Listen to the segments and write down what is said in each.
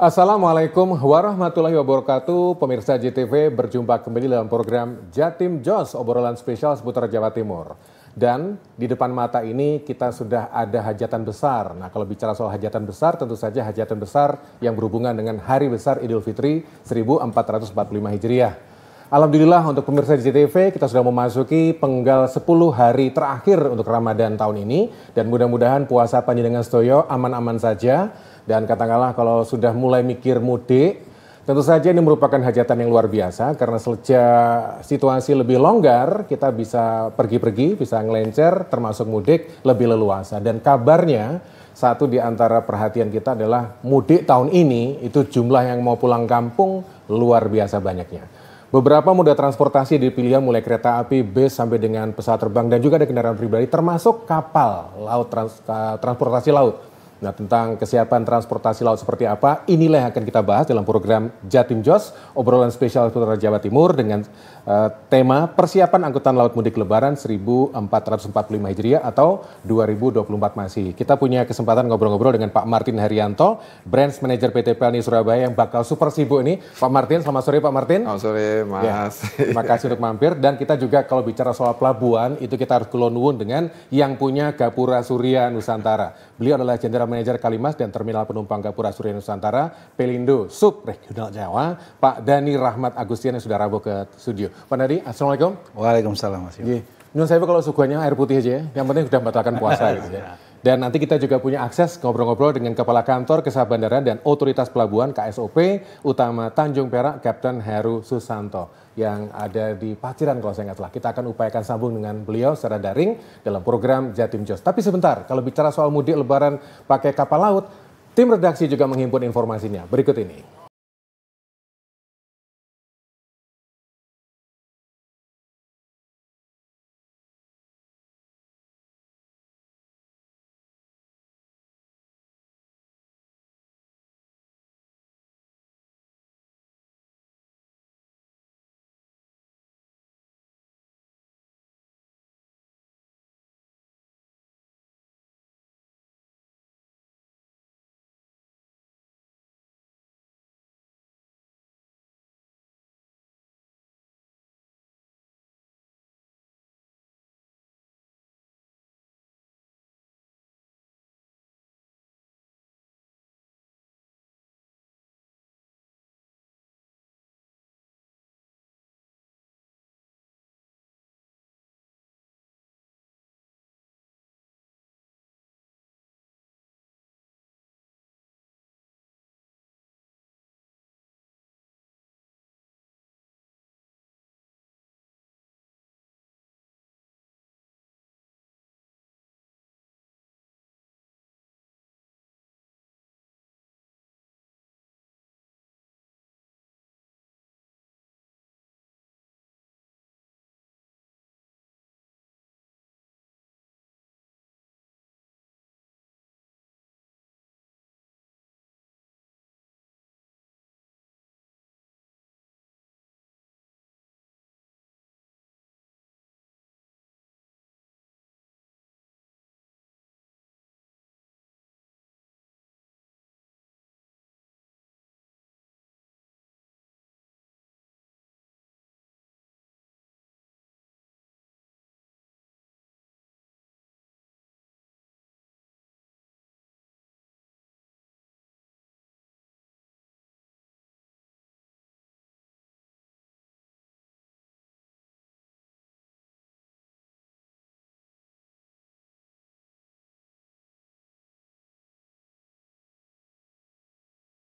Assalamualaikum warahmatullahi wabarakatuh. Pemirsa JTV berjumpa kembali dalam program Jatim Jos, obrolan spesial seputar Jawa Timur. Dan di depan mata ini kita sudah ada hajatan besar. Nah, kalau bicara soal hajatan besar, tentu saja hajatan besar yang berhubungan dengan Hari Besar Idul Fitri 1445 Hijriah. Alhamdulillah untuk pemirsa di JTV kita sudah memasuki penggal 10 hari terakhir untuk Ramadan tahun ini. Dan mudah-mudahan puasa panjenengan sedoyo aman-aman saja. Dan katakanlah kalau sudah mulai mikir mudik, tentu saja ini merupakan hajatan yang luar biasa. Karena sejak situasi lebih longgar, kita bisa pergi-pergi, bisa ngelencer, termasuk mudik lebih leluasa. Dan kabarnya satu di antara perhatian kita adalah mudik tahun ini itu jumlah yang mau pulang kampung luar biasa banyaknya. Beberapa moda transportasi dipilih mulai kereta api, bis sampai dengan pesawat terbang dan juga ada kendaraan pribadi termasuk kapal laut, transportasi laut. Nah, tentang kesiapan transportasi laut seperti apa, inilah yang akan kita bahas dalam program Jatim Jos, obrolan spesial seputar Jawa Timur dengan tema persiapan angkutan laut mudik lebaran 1445 Hijriah atau 2024 masih. Kita punya kesempatan ngobrol-ngobrol dengan Pak Martin Herianto, Branch Manager PT Pelni Surabaya yang bakal super sibuk ini. Pak Martin, selamat sore Pak Martin. Selamat sore Mas. Ya, terima kasih untuk mampir. Dan kita juga kalau bicara soal pelabuhan, itu kita harus kulonwun dengan yang punya Gapura Surya Nusantara. Beliau adalah General Manager Kalimas dan Terminal Penumpang Gapura Surya Nusantara, Pelindo Sub Regional Jawa, Pak Dani Rahmat Agustian yang sudah rabu ke studio. Pak Dani, Assalamualaikum. Waalaikumsalam Mas. Nyun saya kalau suguhannya air putih aja ya, yang penting sudah membatalkan puasa gitu ya. Dan nanti kita juga punya akses ngobrol-ngobrol dengan Kepala Kantor Kesehatan Bandara dan Otoritas Pelabuhan KSOP Utama Tanjung Perak, Kapten Heru Susanto yang ada di Paciran kalau saya ingat salah. Kita akan upayakan sambung dengan beliau secara daring dalam program Jatim Jos. Tapi sebentar, kalau bicara soal mudik lebaran pakai kapal laut, tim redaksi juga menghimpun informasinya. Berikut ini.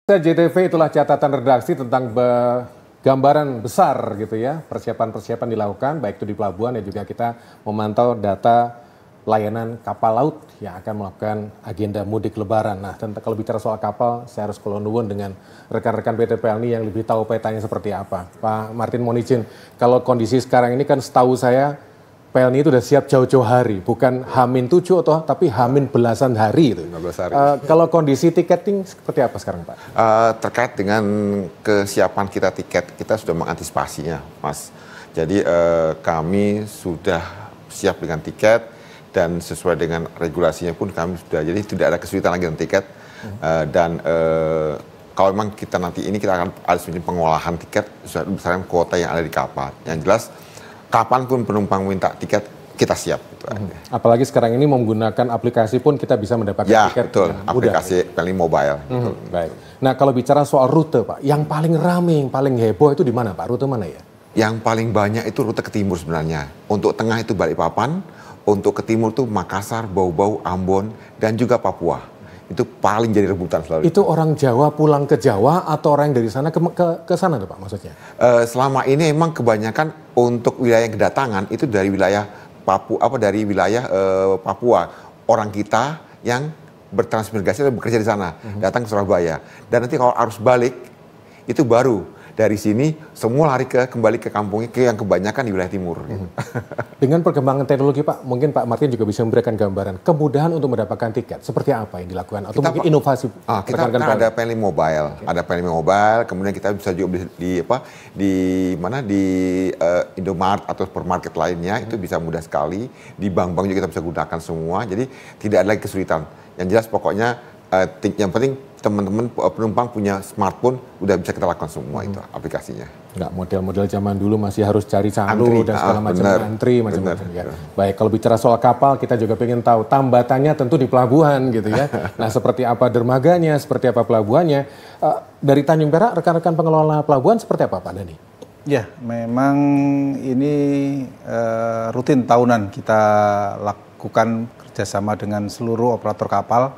JTV itulah catatan redaksi tentang gambaran besar gitu ya, persiapan-persiapan dilakukan baik itu di pelabuhan dan juga kita memantau data layanan kapal laut yang akan melakukan agenda mudik lebaran. Nah, kalau bicara soal kapal, saya harus nuwun dengan rekan-rekan PT Pelni yang lebih tahu petanya seperti apa. Pak Martin, mohon izin, kalau kondisi sekarang ini kan setahu saya Pelni itu udah siap jauh-jauh hari, bukan H-7 atau tapi H- belasan hari itu. 15 hari. Kalau kondisi tiketing seperti apa sekarang, Pak? Terkait dengan kesiapan kita tiket, kita sudah mengantisipasinya, Mas. Jadi kami sudah siap dengan tiket dan sesuai dengan regulasinya pun kami sudah. Jadi tidak ada kesulitan lagi dengan tiket dan kalau memang kita nanti ini kita akan ada pengolahan tiket berdasarkan kuota yang ada di kapal. Yang jelas kapanpun penumpang minta tiket kita siap. Gitu aja. Apalagi sekarang ini menggunakan aplikasi pun kita bisa mendapatkan tiket. Betul. Aplikasi paling mobile. Gitu. Baik. Nah kalau bicara soal rute Pak, yang paling ramai, yang paling heboh itu di mana Pak? Rute mana ya? Yang paling banyak itu rute ke timur sebenarnya. Untuk tengah itu Balikpapan, untuk ke timur itu Makassar, Bau-Bau, Ambon, dan juga Papua. Itu paling jadi rebutan selalu. Itu orang Jawa pulang ke Jawa atau orang dari sana ke sana tuh Pak maksudnya? Selama ini emang kebanyakan untuk wilayah kedatangan itu dari wilayah Papua. Orang kita yang bertransmigrasi atau bekerja di sana datang ke Surabaya. Dan nanti kalau arus balik itu baru dari sini semua lari kembali ke kampungnya yang kebanyakan di wilayah timur. Dengan perkembangan teknologi Pak, mungkin Pak Martin juga bisa memberikan gambaran kemudahan untuk mendapatkan tiket. Seperti apa yang dilakukan atau mungkin inovasi? Kita kan ada Payling Mobile, ada Payling Mobile. Kemudian kita bisa juga di Indomaret atau supermarket lainnya itu bisa mudah sekali. Di bank-bank juga kita bisa gunakan semua. Jadi tidak ada lagi kesulitan. Yang jelas pokoknya yang penting teman-teman penumpang punya smartphone udah bisa kita lakukan semua itu aplikasinya. Nggak model-model zaman dulu masih harus cari calo dan segala macam antri macam-macam ya. Baik, kalau bicara soal kapal kita juga pengen tahu tambatannya tentu di pelabuhan gitu ya. Nah seperti apa dermaganya, seperti apa pelabuhannya. Dari Tanjung Perak rekan-rekan pengelola pelabuhan seperti apa Pak Dhani? Ya memang ini rutin tahunan kita lakukan kerjasama dengan seluruh operator kapal.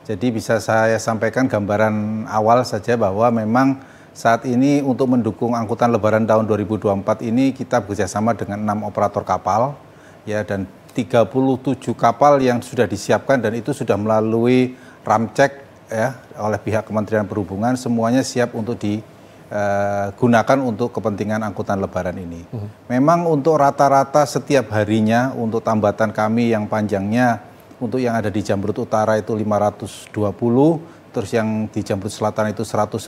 Jadi bisa saya sampaikan gambaran awal saja bahwa memang saat ini untuk mendukung angkutan lebaran tahun 2024 ini kita bekerjasama dengan 6 operator kapal ya dan 37 kapal yang sudah disiapkan dan itu sudah melalui ramcek ya oleh pihak Kementerian Perhubungan, semuanya siap untuk digunakan untuk kepentingan angkutan lebaran ini. Memang untuk rata-rata setiap harinya untuk tambatan kami yang panjangnya untuk yang ada di Jamrut Utara itu 520, terus yang di Jamrut Selatan itu 110,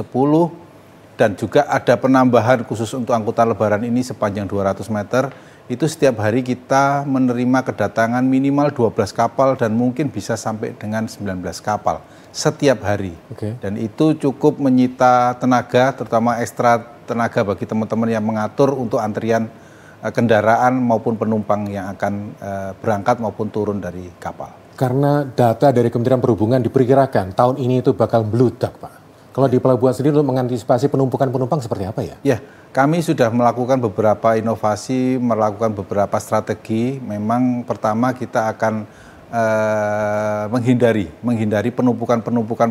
dan juga ada penambahan khusus untuk angkutan lebaran ini sepanjang 200 meter, itu setiap hari kita menerima kedatangan minimal 12 kapal dan mungkin bisa sampai dengan 19 kapal setiap hari. Dan itu cukup menyita tenaga, terutama ekstra tenaga bagi teman-teman yang mengatur untuk antrian kendaraan maupun penumpang yang akan berangkat maupun turun dari kapal. Karena data dari Kementerian Perhubungan diperkirakan tahun ini itu bakal meludak Pak. Kalau di pelabuhan sendiri untuk mengantisipasi penumpukan penumpang seperti apa ya? Ya, kami sudah melakukan beberapa inovasi, melakukan beberapa strategi. Memang pertama kita akan menghindari penumpukan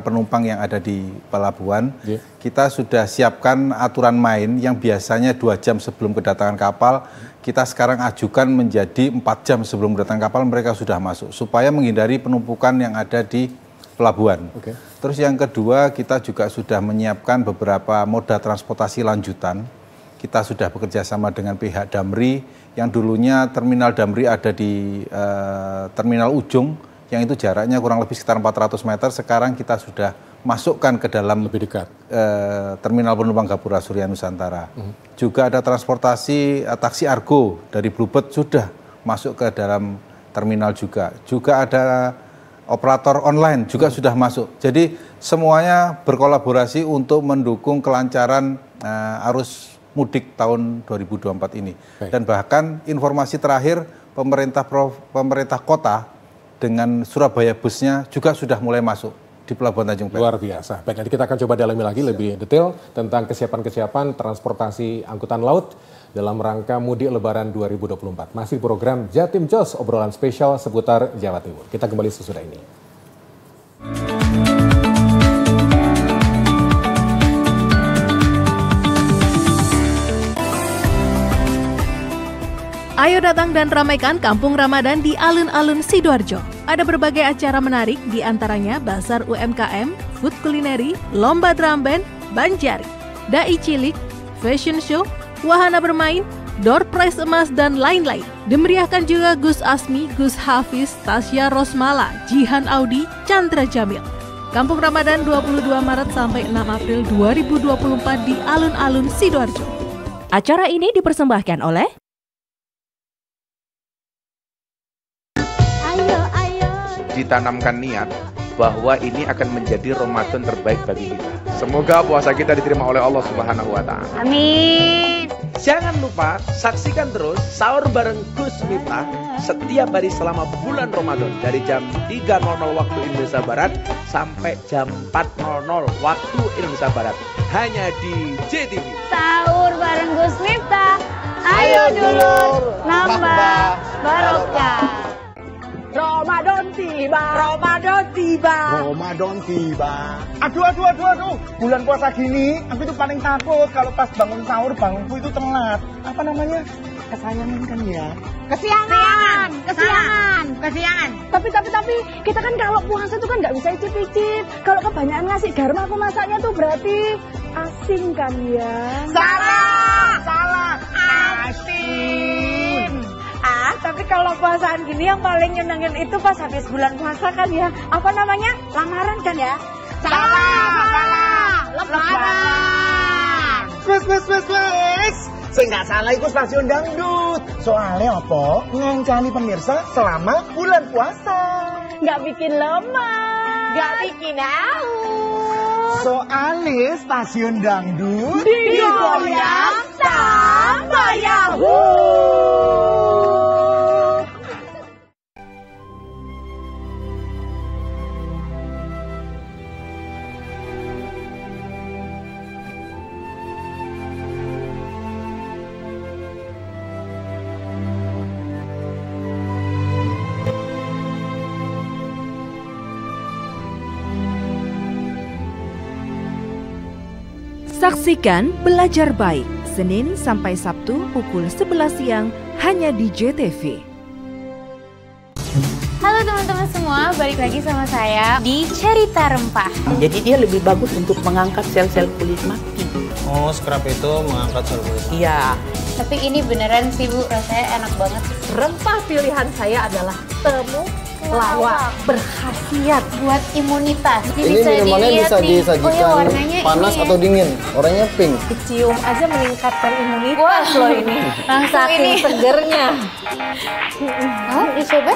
penumpang yang ada di pelabuhan. Kita sudah siapkan aturan main yang biasanya 2 jam sebelum kedatangan kapal, kita sekarang ajukan menjadi 4 jam sebelum kedatangan kapal mereka sudah masuk, supaya menghindari penumpukan yang ada di pelabuhan. Terus yang kedua, kita juga sudah menyiapkan beberapa moda transportasi lanjutan. Kita sudah bekerja sama dengan pihak Damri, yang dulunya terminal Damri ada di terminal ujung, yang itu jaraknya kurang lebih sekitar 400 meter, sekarang kita sudah masukkan ke dalam lebih dekat terminal penumpang Gapura Surya Nusantara. Juga ada transportasi taksi Argo dari Bluebird sudah masuk ke dalam terminal juga. Juga ada operator online juga sudah masuk. Jadi semuanya berkolaborasi untuk mendukung kelancaran arus mudik tahun 2024 ini. Dan bahkan informasi terakhir pemerintah kota dengan Surabaya busnya juga sudah mulai masuk di Pelabuhan Tanjung Perak. Luar biasa. Baik, nanti kita akan coba dalami lagi lebih detail tentang kesiapan-kesiapan transportasi angkutan laut dalam rangka mudik Lebaran 2024. Masih program Jatim Jos, obrolan spesial seputar Jawa Timur. Kita kembali sesudah ini. Ayo datang dan ramaikan Kampung Ramadan di alun-alun Sidoarjo. Ada berbagai acara menarik, di antaranya Bazar UMKM, Food Kulineri, Lomba Drum Band, Banjari, Dai Cilik, Fashion Show, Wahana Bermain, Door Prize Emas, dan lain-lain. Dimeriahkan juga Gus Asmi, Gus Hafiz, Tasya Rosmala, Jihan Audi, Chandra Jamil. Kampung Ramadan 22 Maret sampai 6 April 2024 di alun-alun Sidoarjo. Acara ini dipersembahkan oleh ditanamkan niat bahwa ini akan menjadi Ramadan terbaik bagi kita. Semoga puasa kita diterima oleh Allah Subhanahu wa Ta'ala. Amin. Jangan lupa saksikan terus Sahur Bareng Gus Miftah setiap hari selama bulan Ramadan dari jam 3.00 waktu Indonesia Barat sampai jam 4.00 waktu Indonesia Barat. Hanya di JTV. Sahur bareng Gus Miftah. Ayo dulur, nambah barokah. Ramadan tiba, Ramadan tiba, Ramadan tiba. Aduh. Bulan puasa gini, aku tuh paling takut kalau pas bangun sahur, bangunku itu telat. Apa namanya? Kesayangan kan ya? kesiangan. Tapi kita kan kalau puasa tuh kan nggak bisa icip-icip. Kalau kebanyakan ngasih garam aku masaknya tuh berarti asin kan ya? Salah. Asin. Tapi kalau puasaan gini yang paling nyenengin itu pas habis bulan puasa kan ya. Apa namanya? Lamaran kan ya? Salah. Lebaran. Wes. Saya nggak salah itu stasiun dangdut. Soalnya apa? Ngancani pemirsa selama bulan puasa. Nggak bikin lemah. Nggak bikin haus. Soalnya stasiun dangdut digoyang sama Yahoo. Saksikan Belajar Baik, Senin sampai Sabtu pukul 11 siang hanya di JTV. Halo teman-teman semua, balik lagi sama saya di Cerita Rempah. Jadi dia lebih bagus untuk mengangkat sel-sel kulit mati. Oh, scrub itu mengangkat sel kulit mati. Iya. Tapi ini beneran sih Bu, rasanya enak banget. Rempah pilihan saya adalah temu lawak berkhasiat buat imunitas. Ini minumannya bisa disajikan panas atau dingin. Warnanya pink. Dicium aja meningkatkan imunitas loh ini. Saking segernya. Mau dicoba?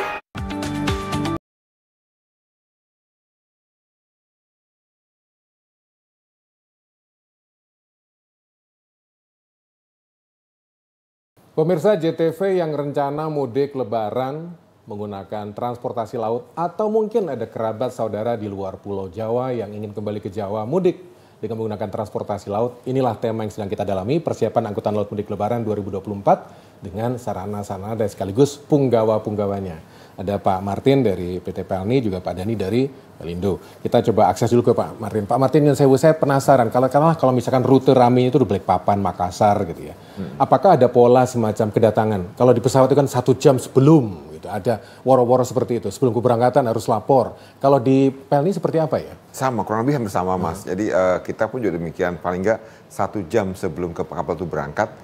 Pemirsa JTV yang rencana mudik lebaran menggunakan transportasi laut atau mungkin ada kerabat saudara di luar Pulau Jawa yang ingin kembali ke Jawa mudik dengan menggunakan transportasi laut. Inilah tema yang sedang kita dalami, persiapan angkutan laut mudik lebaran 2024 dengan sarana-sarana dan sekaligus punggawa-punggawanya. Ada Pak Martin dari PT Pelni, juga Pak Dani dari Pelindo. Kita coba akses dulu ke Pak Martin. Pak Martin, saya penasaran, kalau misalkan rute rame itu di Balikpapan, Makassar gitu ya. Apakah ada pola semacam kedatangan? Kalau di pesawat itu kan 1 jam sebelum, gitu. Ada woro-woro seperti itu. Sebelum keberangkatan harus lapor. Kalau di Pelni seperti apa ya? Sama, kurang lebih hampir sama Mas. Jadi kita pun juga demikian, paling nggak 1 jam sebelum kapal itu berangkat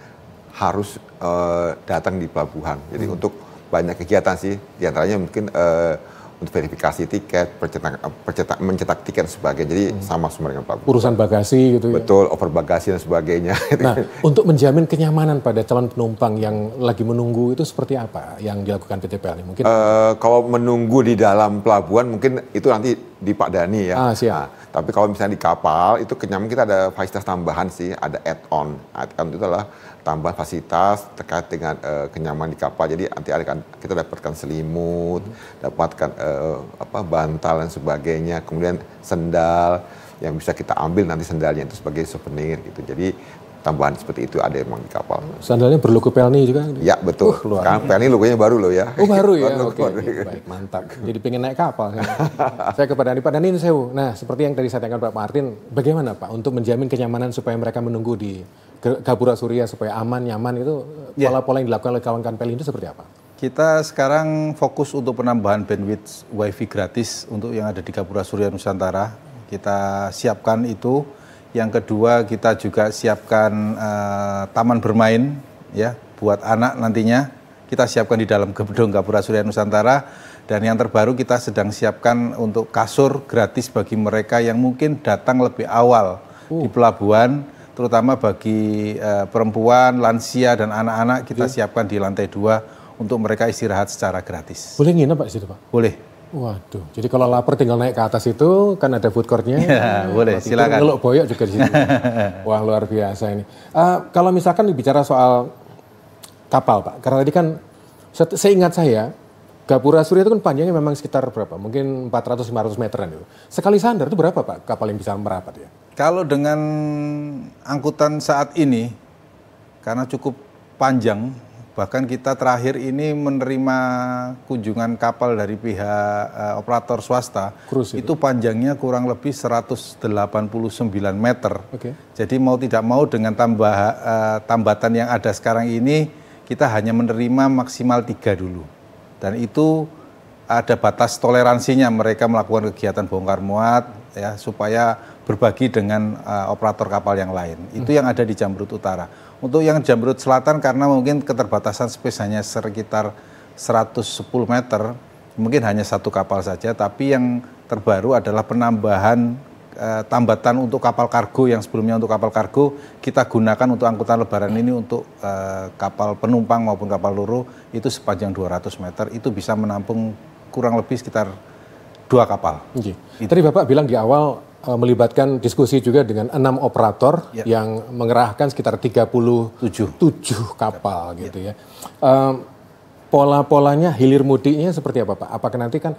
harus datang di pelabuhan. Jadi untuk banyak kegiatan sih, diantaranya mungkin untuk verifikasi tiket, mencetak tiket dan sebagainya. Jadi sama semua dengan pelabuhan. Urusan bagasi gitu ya? Betul, over bagasi dan sebagainya. Nah, untuk menjamin kenyamanan pada calon penumpang yang lagi menunggu itu seperti apa yang dilakukan PT PLN? Mungkin kalau menunggu di dalam pelabuhan mungkin itu nanti di Pak Dani ya. Siap. Nah, tapi kalau misalnya di kapal itu kenyamanan kita ada fasilitas tambahan sih, ada add-on. Add-on itu adalah tambahan fasilitas terkait dengan kenyamanan di kapal. Jadi nanti kita dapatkan selimut, dapatkan bantal dan sebagainya, kemudian sendal yang bisa kita ambil nanti sendalnya itu sebagai souvenir gitu. Jadi tambahan seperti itu ada emang di kapal. Sandalnya berlogo Pelni juga? Ya betul. Sekarang Pelni logonya baru loh ya. Oh baru ya? Oke. Baik, mantap. Jadi pengen naik kapal. Saya ke Pak Dani. Pak Dani ini sewu. Nah seperti yang tadi saya tanyakan Pak Martin, bagaimana Pak untuk menjamin kenyamanan supaya mereka menunggu di Gapura Surya supaya aman, nyaman itu pola-pola yang dilakukan oleh kawan-kawan Pelni itu seperti apa? Kita sekarang fokus untuk penambahan bandwidth wifi gratis untuk yang ada di Gapura Surya Nusantara. Kita siapkan itu. Yang kedua kita juga siapkan taman bermain ya buat anak nantinya. Kita siapkan di dalam gedung Gapura Surya Nusantara. Dan yang terbaru kita sedang siapkan untuk kasur gratis bagi mereka yang mungkin datang lebih awal di pelabuhan. Terutama bagi perempuan, lansia, dan anak-anak kita siapkan di lantai 2 untuk mereka istirahat secara gratis. Boleh nginep Pak di situ Pak? Boleh. Waduh, jadi kalau lapar tinggal naik ke atas itu kan ada food court-nya. Ya, boleh, silakan. Ngeluk boyok juga di situ. Wah, luar biasa ini. Kalau misalkan bicara soal kapal, Pak, karena tadi kan seingat saya Gapura Surya itu kan panjangnya memang sekitar berapa? Mungkin 400-500 meteran itu. Sekali sandar itu berapa, Pak, kapal yang bisa merapat ya? Kalau dengan angkutan saat ini, karena cukup panjang, bahkan kita terakhir ini menerima kunjungan kapal dari pihak operator swasta, itu panjangnya kurang lebih 189 meter. Jadi mau tidak mau dengan tambatan yang ada sekarang ini, kita hanya menerima maksimal 3 dulu. Dan itu ada batas toleransinya mereka melakukan kegiatan bongkar muat ya supaya berbagi dengan operator kapal yang lain. Itu yang ada di Jamrut Utara. Untuk yang Jamrut Selatan karena mungkin keterbatasan space hanya sekitar 110 meter, mungkin hanya 1 kapal saja, tapi yang terbaru adalah penambahan tambatan untuk kapal kargo yang sebelumnya untuk kapal kargo kita gunakan untuk angkutan lebaran ini untuk kapal penumpang maupun kapal loro itu sepanjang 200 meter itu bisa menampung kurang lebih sekitar 2 kapal. Tadi Bapak bilang di awal melibatkan diskusi juga dengan 6 operator yang mengerahkan sekitar 37 kapal gitu ya. Pola-polanya hilir mudiknya seperti apa, Pak? Apakah nanti kan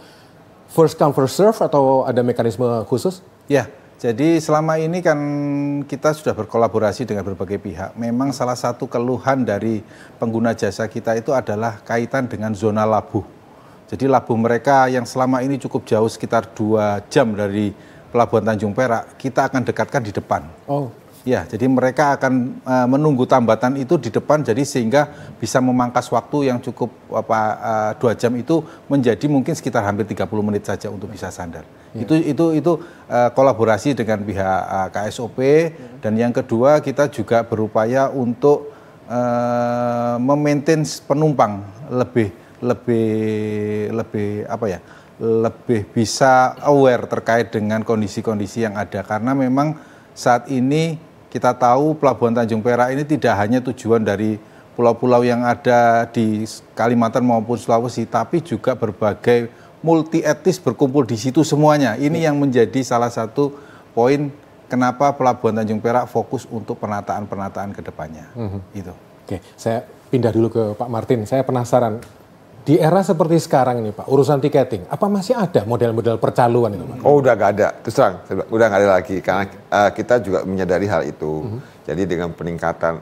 first come first serve atau ada mekanisme khusus? Ya, jadi selama ini kan kita sudah berkolaborasi dengan berbagai pihak. Memang salah satu keluhan dari pengguna jasa kita itu adalah kaitan dengan zona labuh. Jadi labuh mereka yang selama ini cukup jauh sekitar 2 jam dari Pelabuhan Tanjung Perak, kita akan dekatkan di depan. Ya, jadi mereka akan menunggu tambatan itu di depan, jadi sehingga bisa memangkas waktu yang cukup 2 jam itu menjadi mungkin sekitar hampir 30 menit saja untuk bisa sandar. Itu kolaborasi dengan pihak KSOP dan yang kedua kita juga berupaya untuk memaintain penumpang lebih bisa aware terkait dengan kondisi-kondisi yang ada karena memang saat ini kita tahu Pelabuhan Tanjung Perak ini tidak hanya tujuan dari pulau-pulau yang ada di Kalimantan maupun Sulawesi, tapi juga berbagai multi etnis berkumpul di situ semuanya. Ini yang menjadi salah satu poin kenapa Pelabuhan Tanjung Perak fokus untuk penataan-penataan ke depannya. Itu. Oke, saya pindah dulu ke Pak Martin. Saya penasaran. Di era seperti sekarang ini Pak, urusan tiketing, apa masih ada model-model percaluan itu Pak? Oh udah nggak ada, terus terang, udah nggak ada lagi karena kita juga menyadari hal itu. Jadi dengan peningkatan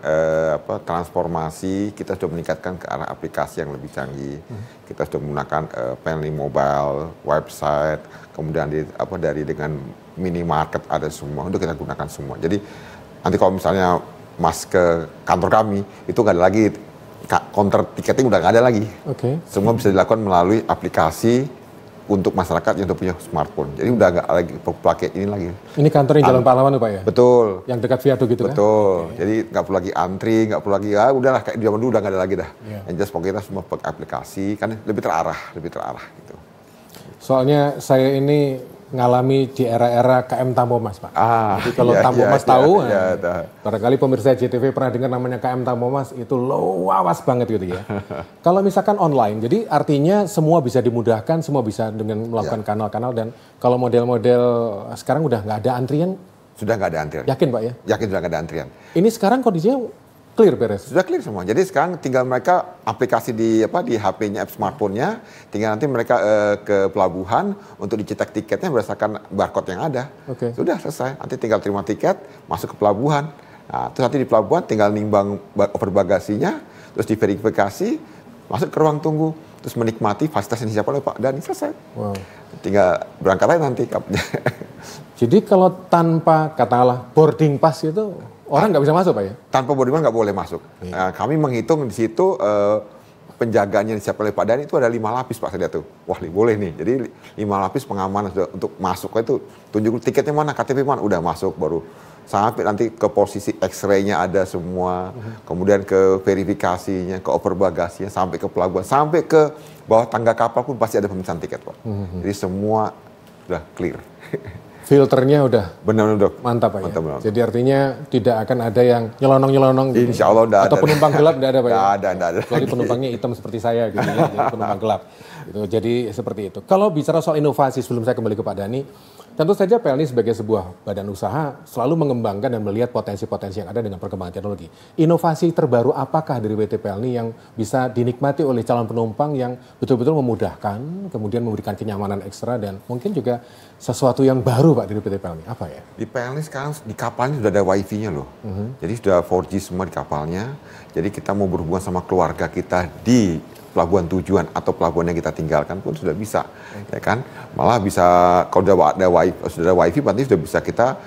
transformasi, kita sudah meningkatkan ke arah aplikasi yang lebih canggih. Kita sudah menggunakan Penly Mobile, website, kemudian dari dengan minimarket ada semua, untuk kita gunakan semua. Jadi nanti kalau misalnya Mas ke kantor kami, itu nggak ada lagi counter tiketing, udah nggak ada lagi. Semua bisa dilakukan melalui aplikasi untuk masyarakat yang punya smartphone. Jadi udah nggak lagi pakai ini lagi. Ini kantor yang Jalan Pahlawan Pak ya? Betul. Yang dekat viaduk gitu kan? Betul. Jadi nggak perlu lagi antri, nggak perlu lagi udahlah kayak di zaman dulu udah nggak ada lagi dah. Yang jelas pokoknya kita semua pakai aplikasi kan lebih terarah gitu. Soalnya saya ini ngalami di era-era KM Tampomas, Pak. Jadi kalau Tampomas tahu, barangkali pemirsa JTV pernah dengar namanya KM Tampomas, itu luas banget gitu ya. Kalau misalkan online, jadi artinya semua bisa dimudahkan, semua bisa dengan melakukan kanal-kanal, dan kalau model-model sekarang udah nggak ada antrian? Sudah nggak ada antrian. Yakin Pak ya? Yakin sudah nggak ada antrian. Ini sekarang kondisinya clear beres? Sudah clear semua. Jadi sekarang tinggal mereka aplikasi di HP-nya, app smartphone-nya, tinggal nanti mereka ke pelabuhan untuk dicetak tiketnya berdasarkan barcode yang ada. Sudah selesai. Nanti tinggal terima tiket, masuk ke pelabuhan. Nah, terus nanti di pelabuhan tinggal nimbang over bagasinya, terus diverifikasi, masuk ke ruang tunggu, terus menikmati fasilitas yang disiapkan oleh Pak Dhani, selesai. Tinggal berangkat aja nanti. Jadi kalau tanpa katakanlah boarding pass itu orang nggak bisa masuk Pak ya? Tanpa boarding pass nggak boleh masuk. Nah, kami menghitung di situ penjagaannya yang disiapkan oleh Pak Dhani itu ada 5 lapis Pak, saya lihat tuh. Wah boleh nih, jadi 5 lapis pengamanan untuk masuk itu, tunjuk tiketnya mana, KTP mana, udah masuk baru. Sampai nanti ke posisi X-ray-nya ada semua, kemudian ke verifikasinya, ke over bagasinya, sampai ke pelabuhan, sampai ke bawah tangga kapal pun pasti ada pemeriksaan tiket Pak. Jadi semua sudah clear. filternya udah benar dok, mantap Pak. Mantap, ya? benar. Jadi artinya tidak akan ada yang nyelonong-nyelonong gitu. Insya Allah atau penumpang gelap tidak ada Pak. Tidak ada. Kecuali penumpangnya hitam seperti saya gitu ya, jadi penumpang gelap. Gitu. Jadi seperti itu. Kalau bicara soal inovasi, sebelum saya kembali ke Pak Dhani, tentu saja PLNI sebagai sebuah badan usaha selalu mengembangkan dan melihat potensi-potensi yang ada dengan perkembangan teknologi. Inovasi terbaru apakah dari PT PLNI yang bisa dinikmati oleh calon penumpang yang betul-betul memudahkan, kemudian memberikan kenyamanan ekstra dan mungkin juga sesuatu yang baru Pak dari PT PLNI? Apa ya? Di PLNI sekarang di kapalnya sudah ada wifi-nya loh. Jadi sudah 4G semua di kapalnya. Jadi kita mau berhubungan sama keluarga kita di pelabuhan tujuan atau pelabuhan yang kita tinggalkan pun sudah bisa, ya kan? Malah bisa kalau sudah ada wifi, berarti sudah bisa kita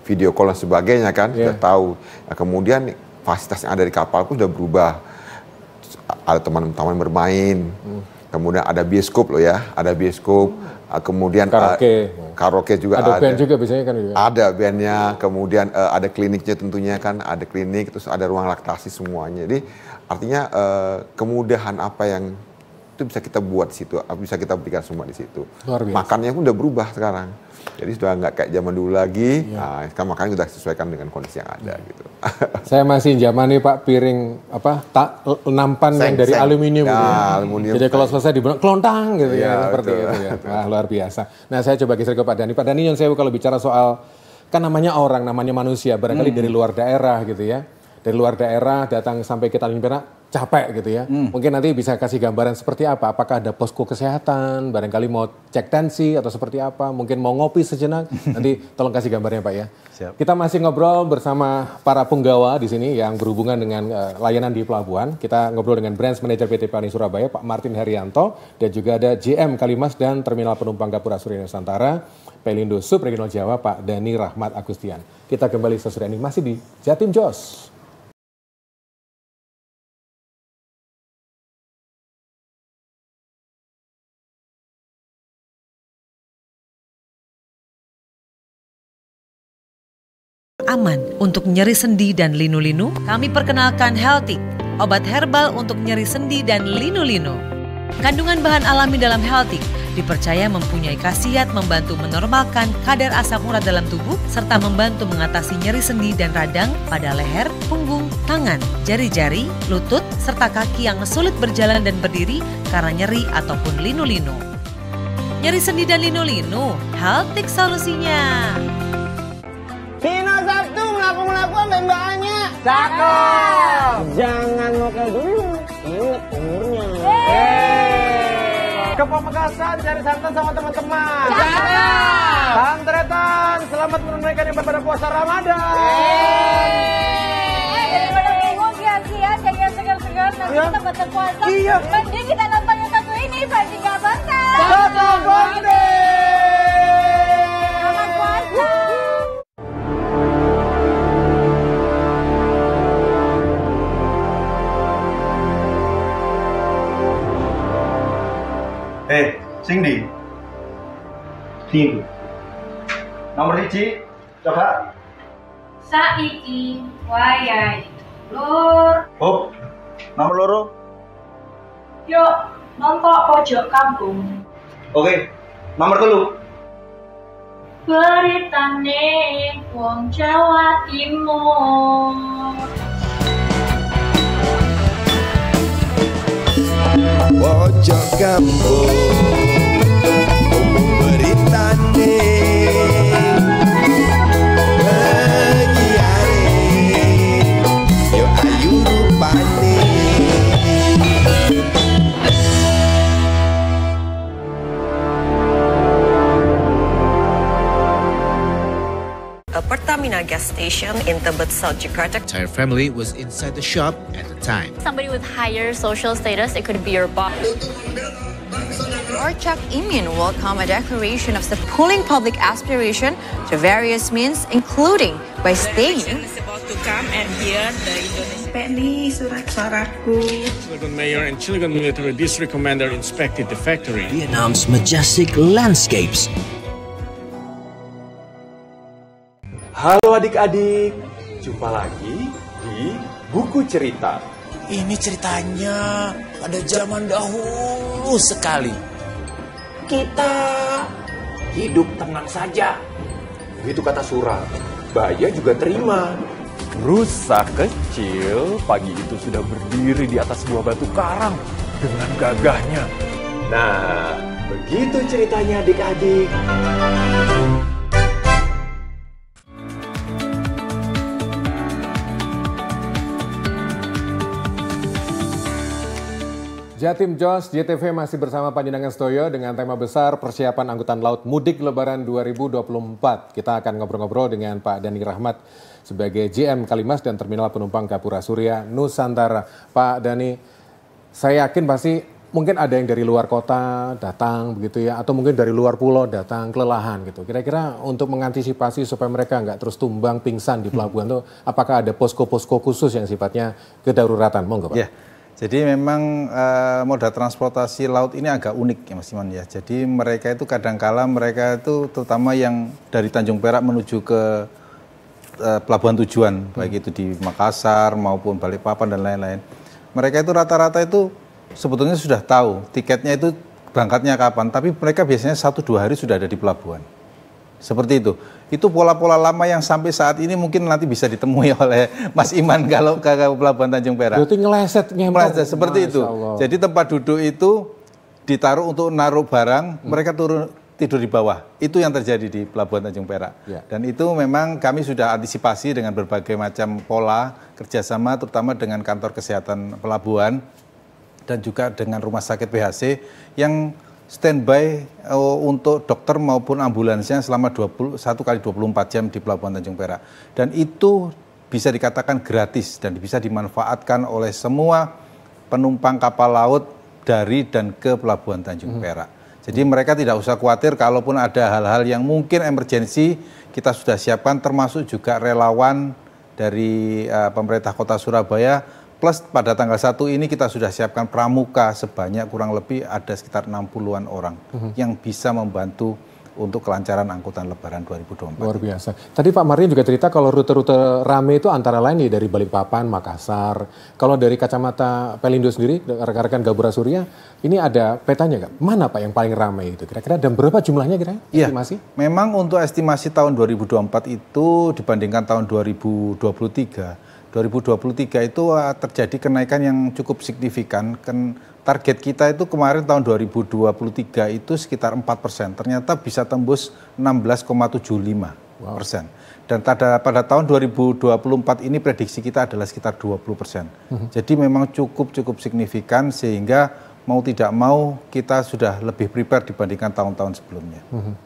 video call dan sebagainya kan, sudah tahu. Nah, kemudian fasilitas yang ada di kapal pun sudah berubah. Ada teman-teman bermain, kemudian ada bioskop loh ya, ada bioskop, kemudian karaoke juga ada. Ada band juga biasanya kan? Ada bandnya, kemudian ada kliniknya tentunya kan, ada klinik, terus ada ruang laktasi semuanya. Jadi artinya kemudahan apa yang itu bisa kita buat di situ, bisa kita berikan semua di situ. Makannya pun udah berubah sekarang. Jadi sudah nggak kayak zaman dulu lagi, nah, sekarang makannya sudah sesuaikan dengan kondisi yang ada gitu. Saya masih zaman nih Pak, piring nampan yang dari aluminium. Ya, aluminium. Jadi kalau selesai dibuat kelontang gitu ya, seperti itu ya. Wah, luar biasa. Nah, saya coba geser ke Pak Dhani. Pak Dhani, yang saya kalau bicara soal, kan namanya orang, namanya manusia, barangkali dari luar daerah gitu ya. Dari luar daerah datang sampai ke Tanjung Perak, capek gitu ya. Mungkin nanti bisa kasih gambaran seperti apa. Apakah ada posko kesehatan, barangkali mau cek tensi atau seperti apa. Mungkin mau ngopi sejenak. Nanti tolong kasih gambarnya Pak ya. Siap. Kita masih ngobrol bersama para punggawa di sini yang berhubungan dengan layanan di pelabuhan. Kita ngobrol dengan Branch Manager PT PLNI Surabaya, Pak Martin Herianto. Dan juga ada GM Kalimas dan Terminal Penumpang Gapura Surya Nusantara, Pelindo Sub Regional Jawa, Pak Dhani Rahmat Agustian. Kita kembali sesudah ini masih di Jatim Jos. Aman untuk nyeri sendi dan linu-linu, kami perkenalkan Healthic, obat herbal untuk nyeri sendi dan linu-linu. Kandungan bahan alami dalam Healthic dipercaya mempunyai khasiat membantu menormalkan kadar asam urat dalam tubuh serta membantu mengatasi nyeri sendi dan radang pada leher, punggung, tangan, jari-jari, lutut, serta kaki yang sulit berjalan dan berdiri karena nyeri ataupun linu-linu. Nyeri sendi dan linu-linu, Healthic solusinya. Vino Sabtu melaku-melaku sampai mbaknya. Cakep. Jangan mokel dulu, inget umurnya. Ke Pamekasan cari santan sama teman-teman. Cakep. Santretan, selamat menunaikan ibadah puasa Ramadan. Daripada bingung siang-siang jadi yang segar-segar nanti kita batal puasa. Iya. Mending kita nonton yang satu ini, Bajingan Bangsa. Satu Bonde. Selamat puasa. Sing di. Nomor 1, coba. Saiki wayahe lur. Oh, nomor 2. Yuk, nonton pojok kampung. Oke, nomor 3. Beritane wong Jawa Timur. Pojok kampung beritane penyiare yo ayu rupane. A Pertamina gas station in Tebet, South Jakarta. The entire family was inside the shop at the time. Somebody with higher social status, it could be your boss. Or Cak Imin welcomed a declaration of pooling public aspiration to various means, including by staying. Is about to come and hear the Indonesia. Penny surat suaraku. Cilegon Mayor and Cilegon Military District Commander inspected the factory. Vietnam's majestic landscapes. Halo adik-adik, jumpa lagi di Buku Cerita. Ini ceritanya pada zaman dahulu sekali. kita hidup tenang saja. Begitu kata Sura, Baya juga terima. Rusa kecil pagi itu sudah berdiri di atas sebuah batu karang dengan gagahnya. Nah, begitu ceritanya adik-adik. Jatim Jos JTV masih bersama Panjenengan Stoyo dengan tema besar persiapan angkutan laut mudik Lebaran 2024. Kita akan ngobrol-ngobrol dengan Pak Dhani Rahmat sebagai GM Kalimas dan Terminal Penumpang Gapura Surya Nusantara. Pak Dhani, saya yakin pasti mungkin ada yang dari luar kota datang begitu ya, atau mungkin dari luar pulau datang kelelahan gitu. Kira-kira untuk mengantisipasi supaya mereka nggak terus tumbang pingsan di pelabuhan tuh, apakah ada posko-posko khusus yang sifatnya kedaruratan? Monggo Pak. Ya. Jadi memang moda transportasi laut ini agak unik ya Mas Iman ya. Jadi mereka itu kadangkala mereka itu terutama yang dari Tanjung Perak menuju ke pelabuhan tujuan, baik itu di Makassar maupun Balikpapan dan lain-lain. Mereka itu rata-rata itu sebetulnya sudah tahu tiketnya itu berangkatnya kapan, tapi mereka biasanya 1-2 hari sudah ada di pelabuhan. Seperti itu. Itu pola-pola lama yang sampai saat ini mungkin nanti bisa ditemui oleh Mas Iman kalau ke Pelabuhan Tanjung Perak. Berarti ngeleset seperti itu. Jadi tempat duduk itu ditaruh untuk naruh barang, mereka turun tidur di bawah. Itu yang terjadi di Pelabuhan Tanjung Perak. Ya. Dan itu memang kami sudah antisipasi dengan berbagai macam pola kerjasama, terutama dengan kantor kesehatan pelabuhan dan juga dengan rumah sakit PHC yang standby untuk dokter maupun ambulansnya selama 21 kali 24 jam di Pelabuhan Tanjung Perak. Dan itu bisa dikatakan gratis dan bisa dimanfaatkan oleh semua penumpang kapal laut dari dan ke Pelabuhan Tanjung Perak. Jadi mereka tidak usah khawatir kalaupun ada hal-hal yang mungkin emergensi, kita sudah siapkan termasuk juga relawan dari pemerintah Kota Surabaya. Plus pada tanggal 1 ini kita sudah siapkan pramuka sebanyak kurang lebih ada sekitar 60-an orang yang bisa membantu untuk kelancaran angkutan Lebaran 2024. Luar biasa. Tadi Pak Martin juga cerita kalau rute-rute rame itu antara lain dari Balikpapan, Makassar. Kalau dari kacamata Pelindo sendiri, rekan-rekan Gapura Surya, ini ada petanya nggak? Mana Pak yang paling ramai itu? Kira-kira dan berapa jumlahnya kira-kira? Iya, memang untuk estimasi tahun 2024 itu dibandingkan tahun 2023 itu terjadi kenaikan yang cukup signifikan. Target kita itu kemarin tahun 2023 itu sekitar 4%, ternyata bisa tembus 16,75%. Dan pada tahun 2024 ini prediksi kita adalah sekitar 20%. Jadi memang cukup signifikan sehingga mau tidak mau kita sudah lebih prepare dibandingkan tahun-tahun sebelumnya.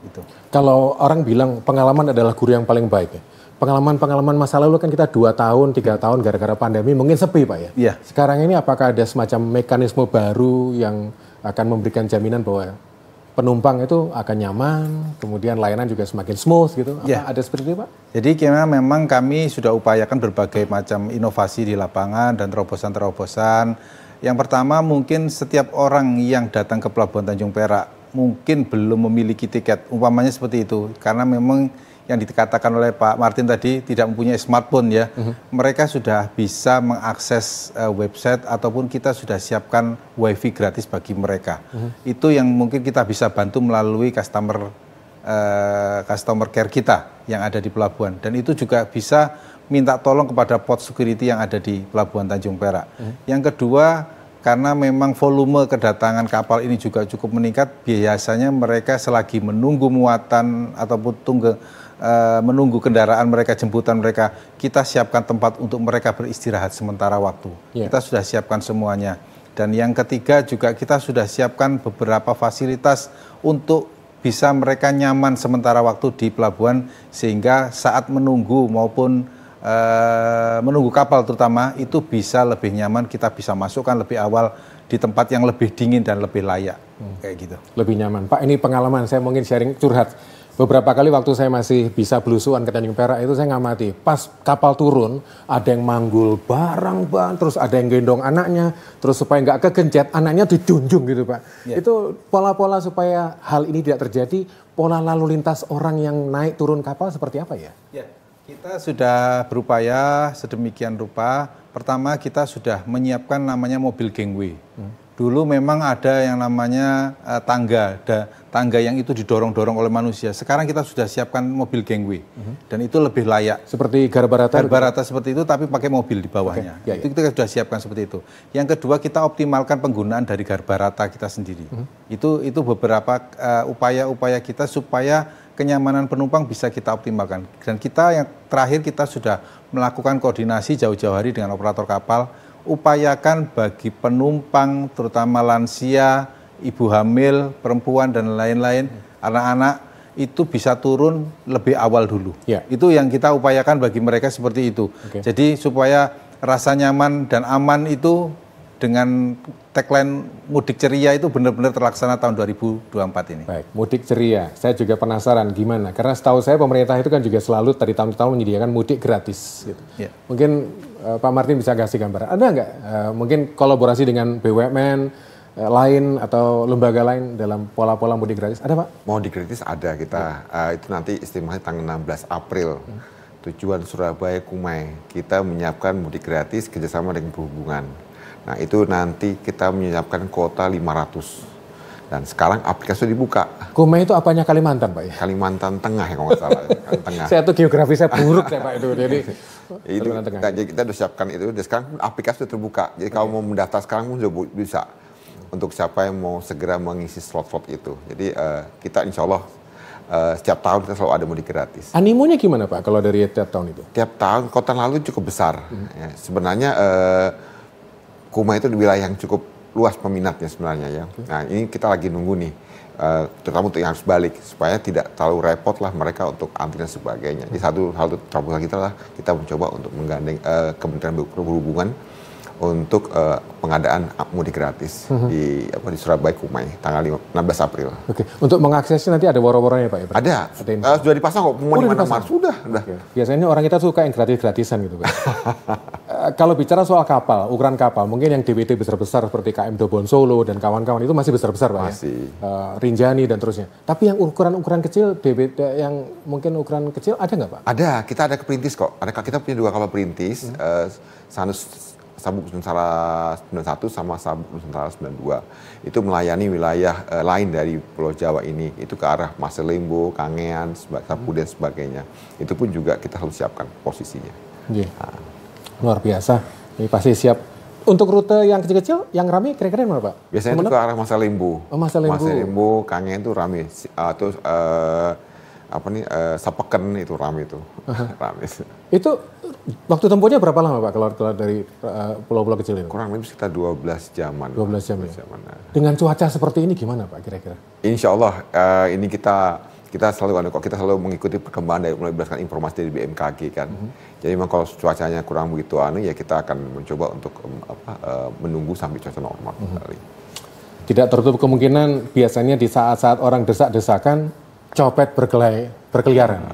Itu. Kalau orang bilang pengalaman adalah guru yang paling baik ya. Pengalaman masa lalu kan kita 2 tahun, 3 tahun gara-gara pandemi mungkin sepi Pak ya. Iya. Sekarang ini apakah ada semacam mekanisme baru yang akan memberikan jaminan bahwa penumpang itu akan nyaman, kemudian layanan juga semakin smooth gitu? Ya. Ada seperti itu Pak? Jadi memang kami sudah upayakan berbagai macam inovasi di lapangan dan terobosan-terobosan. Yang pertama mungkin setiap orang yang datang ke Pelabuhan Tanjung Perak mungkin belum memiliki tiket, umpamanya seperti itu, karena memang yang dikatakan oleh Pak Martin tadi tidak mempunyai smartphone ya, mereka sudah bisa mengakses website ataupun kita sudah siapkan wifi gratis bagi mereka. Itu yang mungkin kita bisa bantu melalui customer care kita yang ada di pelabuhan, dan itu juga bisa minta tolong kepada port security yang ada di Pelabuhan Tanjung Perak. Yang kedua, karena memang volume kedatangan kapal ini juga cukup meningkat, biasanya mereka selagi menunggu muatan ataupun menunggu kendaraan mereka, jemputan mereka, kita siapkan tempat untuk mereka beristirahat sementara waktu. Kita sudah siapkan semuanya. Dan yang ketiga juga kita sudah siapkan beberapa fasilitas untuk bisa mereka nyaman sementara waktu di pelabuhan, sehingga saat menunggu maupun menunggu kapal terutama itu bisa lebih nyaman, kita bisa masukkan lebih awal di tempat yang lebih dingin dan lebih layak, kayak gitu. Lebih nyaman. Pak, ini pengalaman saya mungkin sharing curhat. Beberapa kali waktu saya masih bisa belusuan ke Tanjung Perak itu saya ngamati. Pas kapal turun, ada yang manggul barang, terus ada yang gendong anaknya, terus supaya nggak kegencet, anaknya dijunjung gitu Pak. Itu pola-pola supaya hal ini tidak terjadi, pola lalu lintas orang yang naik turun kapal seperti apa ya? Kita sudah berupaya sedemikian rupa. Pertama kita sudah menyiapkan namanya mobil gangway. Dulu memang ada yang namanya tangga yang itu didorong-dorong oleh manusia. Sekarang kita sudah siapkan mobil gangway dan itu lebih layak. Seperti Garbarata seperti itu tapi pakai mobil di bawahnya. Okay. Itu kita sudah siapkan seperti itu. Yang kedua kita optimalkan penggunaan dari Garbarata kita sendiri. Itu beberapa upaya-upaya kita supaya kenyamanan penumpang bisa kita optimalkan. Dan kita yang terakhir kita sudah melakukan koordinasi jauh-jauh hari dengan operator kapal. Upayakan bagi penumpang terutama lansia, ibu hamil, perempuan dan lain-lain, anak-anak itu bisa turun lebih awal dulu. Itu yang kita upayakan bagi mereka seperti itu. Jadi supaya rasa nyaman dan aman itu dengan tagline mudik ceria itu benar-benar terlaksana tahun 2024 ini. Baik, mudik ceria. Saya juga penasaran gimana, karena setahu saya pemerintah itu kan juga selalu dari tahun ke tahun menyediakan mudik gratis. Gitu. Mungkin Pak Martin bisa kasih gambaran, ada nggak mungkin kolaborasi dengan BUMN lain atau lembaga lain dalam pola-pola mudik gratis? Ada Pak? Mudik gratis ada kita, itu nanti istimewanya tanggal 16 April. Tujuan Surabaya Kumai, kita menyiapkan mudik gratis kerjasama dengan perhubungan. Nah itu nanti kita menyiapkan kuota 500 dan sekarang aplikasi sudah dibuka. Kumai itu apanya Kalimantan Pak ya? Kalimantan Tengah ya kalau nggak salah. Tengah. Saya tuh geografi saya buruk saya Pak itu. Jadi jadi kita sudah siapkan itu. Dan sekarang aplikasi sudah terbuka. Jadi kalau mau mendaftar sekarang pun sudah bisa. Untuk siapa yang mau segera mengisi slot-slot itu. Jadi kita insya Allah setiap tahun kita selalu ada mudik gratis. Animonya gimana Pak kalau dari tiap tahun itu? Tiap tahun kota lalu cukup besar. Ya, sebenarnya Kumai itu wilayah yang cukup luas peminatnya sebenarnya ya. Nah ini kita lagi nunggu nih, terutama untuk yang harus balik supaya tidak terlalu repot lah mereka untuk antri dan sebagainya. Jadi satu hal terobosan kita lah kita mencoba untuk menggandeng Kementerian Perhubungan untuk pengadaan mudik gratis di Surabaya Kumai tanggal 16 April. Oke, untuk mengaksesnya nanti ada woro-woronya Pak ya? Ada sudah dipasang kok, mau dimana-mana sudah. Biasanya orang kita suka yang gratis-gratisan gitu Pak. Kalau bicara soal kapal, ukuran kapal, mungkin yang DWT besar-besar seperti KM Dobon Solo dan kawan-kawan itu masih besar-besar Pak masih. Ya? Rinjani dan terusnya. Tapi yang ukuran-ukuran kecil, DWT yang mungkin ukuran kecil ada nggak Pak? Ada, kita ada keperintis kok. Kita punya 2 kapal perintis, Sanus Sabuk Nusantara 91 sama Sabuk Nusantara 92. Itu melayani wilayah lain dari Pulau Jawa ini. Itu ke arah Maselembo, Kangean, Sapu dan sebagainya. Itu pun juga kita harus siapkan posisinya. Luar biasa. Ini pasti siap. Untuk rute yang kecil-kecil, yang ramai kira-kira mana Pak? Biasanya itu ke arah Maselembo. Maselembo. Kangean itu ramai. Terus Sapeken itu ramai itu. Ramai. Itu waktu tempuhnya berapa lama Pak keluar dari pulau-pulau kecil itu? Kurang lebih sekitar 12 jaman. 12 jam ya? Dengan cuaca seperti ini gimana Pak kira-kira? Insya Allah ini kita selalu mengikuti perkembangan dari mulai berdasarkan informasi dari BMKG kan. Jadi memang kalau cuacanya kurang begitu ya kita akan mencoba untuk menunggu sampai cuaca normal kembali. Tidak tertutup kemungkinan biasanya di saat-saat orang desak-desakan copet berkeliaran.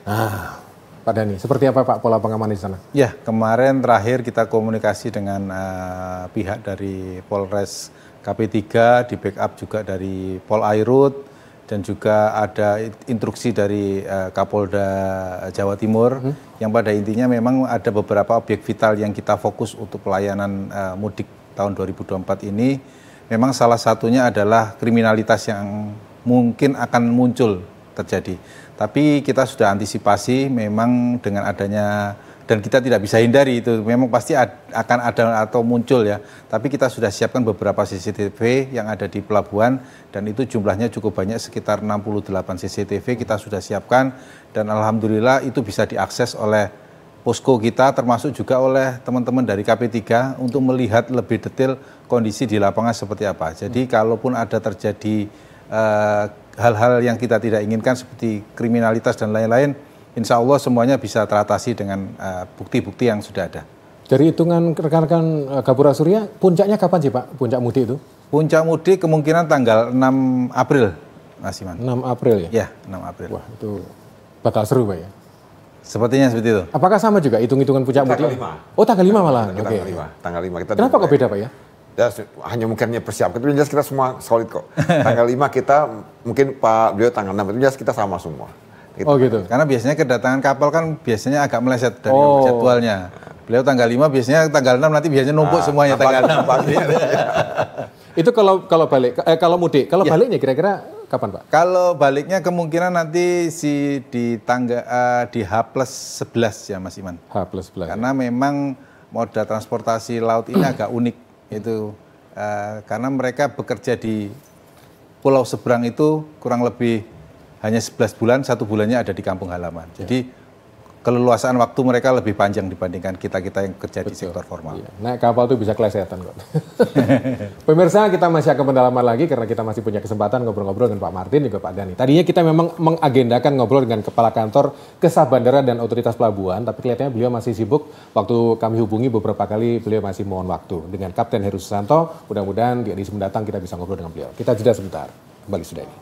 Nah, Pak Dhani, seperti apa Pak pola pengamanan di sana? Ya, kemarin terakhir kita komunikasi dengan pihak dari Polres KP3, di backup juga dari Pol Airut, dan juga ada instruksi dari Kapolda Jawa Timur, yang pada intinya memang ada beberapa objek vital yang kita fokus untuk pelayanan mudik tahun 2024 ini. Memang salah satunya adalah kriminalitas yang mungkin akan muncul terjadi. Tapi kita sudah antisipasi memang dengan adanya, dan kita tidak bisa hindari itu, memang pasti akan ada atau muncul ya. Tapi kita sudah siapkan beberapa CCTV yang ada di pelabuhan dan itu jumlahnya cukup banyak, sekitar 68 CCTV kita sudah siapkan dan alhamdulillah itu bisa diakses oleh posko kita termasuk juga oleh teman-teman dari KP3 untuk melihat lebih detail kondisi di lapangan seperti apa. Jadi kalaupun ada terjadi hal-hal yang kita tidak inginkan seperti kriminalitas dan lain-lain, insya Allah semuanya bisa teratasi dengan bukti-bukti yang sudah ada. Dari hitungan rekan-rekan Gapura Surya, puncaknya kapan sih Pak, puncak mudik itu? Puncak mudik kemungkinan tanggal 6 April, Mas Iman. 6 April ya? Ya, 6 April. Wah, itu bakal seru Pak ya? Sepertinya seperti itu. Apakah sama juga hitung-hitungan puncak mudik? Tanggal 5. Oh, tanggal 5 malah? Oke. Tanggal 5. Kita kenapa kok beda Pak ya? Ya, hanya mungkinnya persiapkan, tapi jelas kita semua solid kok. Tanggal 5 kita, mungkin Pak beliau tanggal 6, itu jelas kita sama semua. Oh gitu, karena biasanya kedatangan kapal kan biasanya agak meleset dari jadwalnya. Beliau tanggal 5, biasanya tanggal 6 nanti biasanya numpuk semuanya tanggal 6. Itu kalau balik, kalau mudik, kalau baliknya kira-kira kapan Pak? Kalau baliknya kemungkinan nanti di H+11 ya Mas Iman. H+11. Karena memang moda transportasi laut ini agak unik itu karena mereka bekerja di pulau seberang itu kurang lebih hanya 11 bulan, 1 bulannya ada di kampung halaman. Jadi keleluasaan waktu mereka lebih panjang dibandingkan kita-kita yang kerja di sektor formal. Naik kapal tuh bisa kelesetan kok. Pemirsa, kita masih akan pendalaman lagi karena kita masih punya kesempatan ngobrol-ngobrol dengan Pak Martin juga Pak Dhani. Tadinya kita memang mengagendakan ngobrol dengan Kepala Kantor Kesah Bandara dan Otoritas Pelabuhan, tapi kelihatannya beliau masih sibuk. Waktu kami hubungi beberapa kali, beliau masih mohon waktu. Dengan Kapten Heru Susanto, mudah-mudahan di edisi mendatang kita bisa ngobrol dengan beliau. Kita jeda sebentar, kembali sudah ini.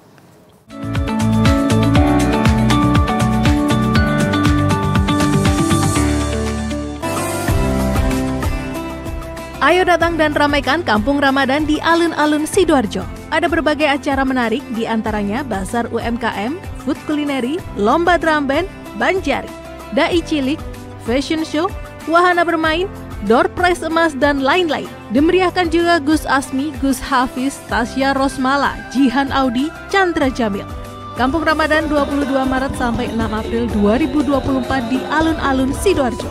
Ayo datang dan ramaikan Kampung Ramadan di alun-alun Sidoarjo. Ada berbagai acara menarik, di antaranya Bazar UMKM, Food Culinary, Lomba Drum Band, Banjari, Dai Cilik, Fashion Show, Wahana Bermain, Door Prize Emas, dan lain-lain. Dimeriahkan juga Gus Asmi, Gus Hafiz, Tasya Rosmala, Jihan Audi, Chandra Jamil. Kampung Ramadan 22 Maret sampai 6 April 2024 di alun-alun Sidoarjo.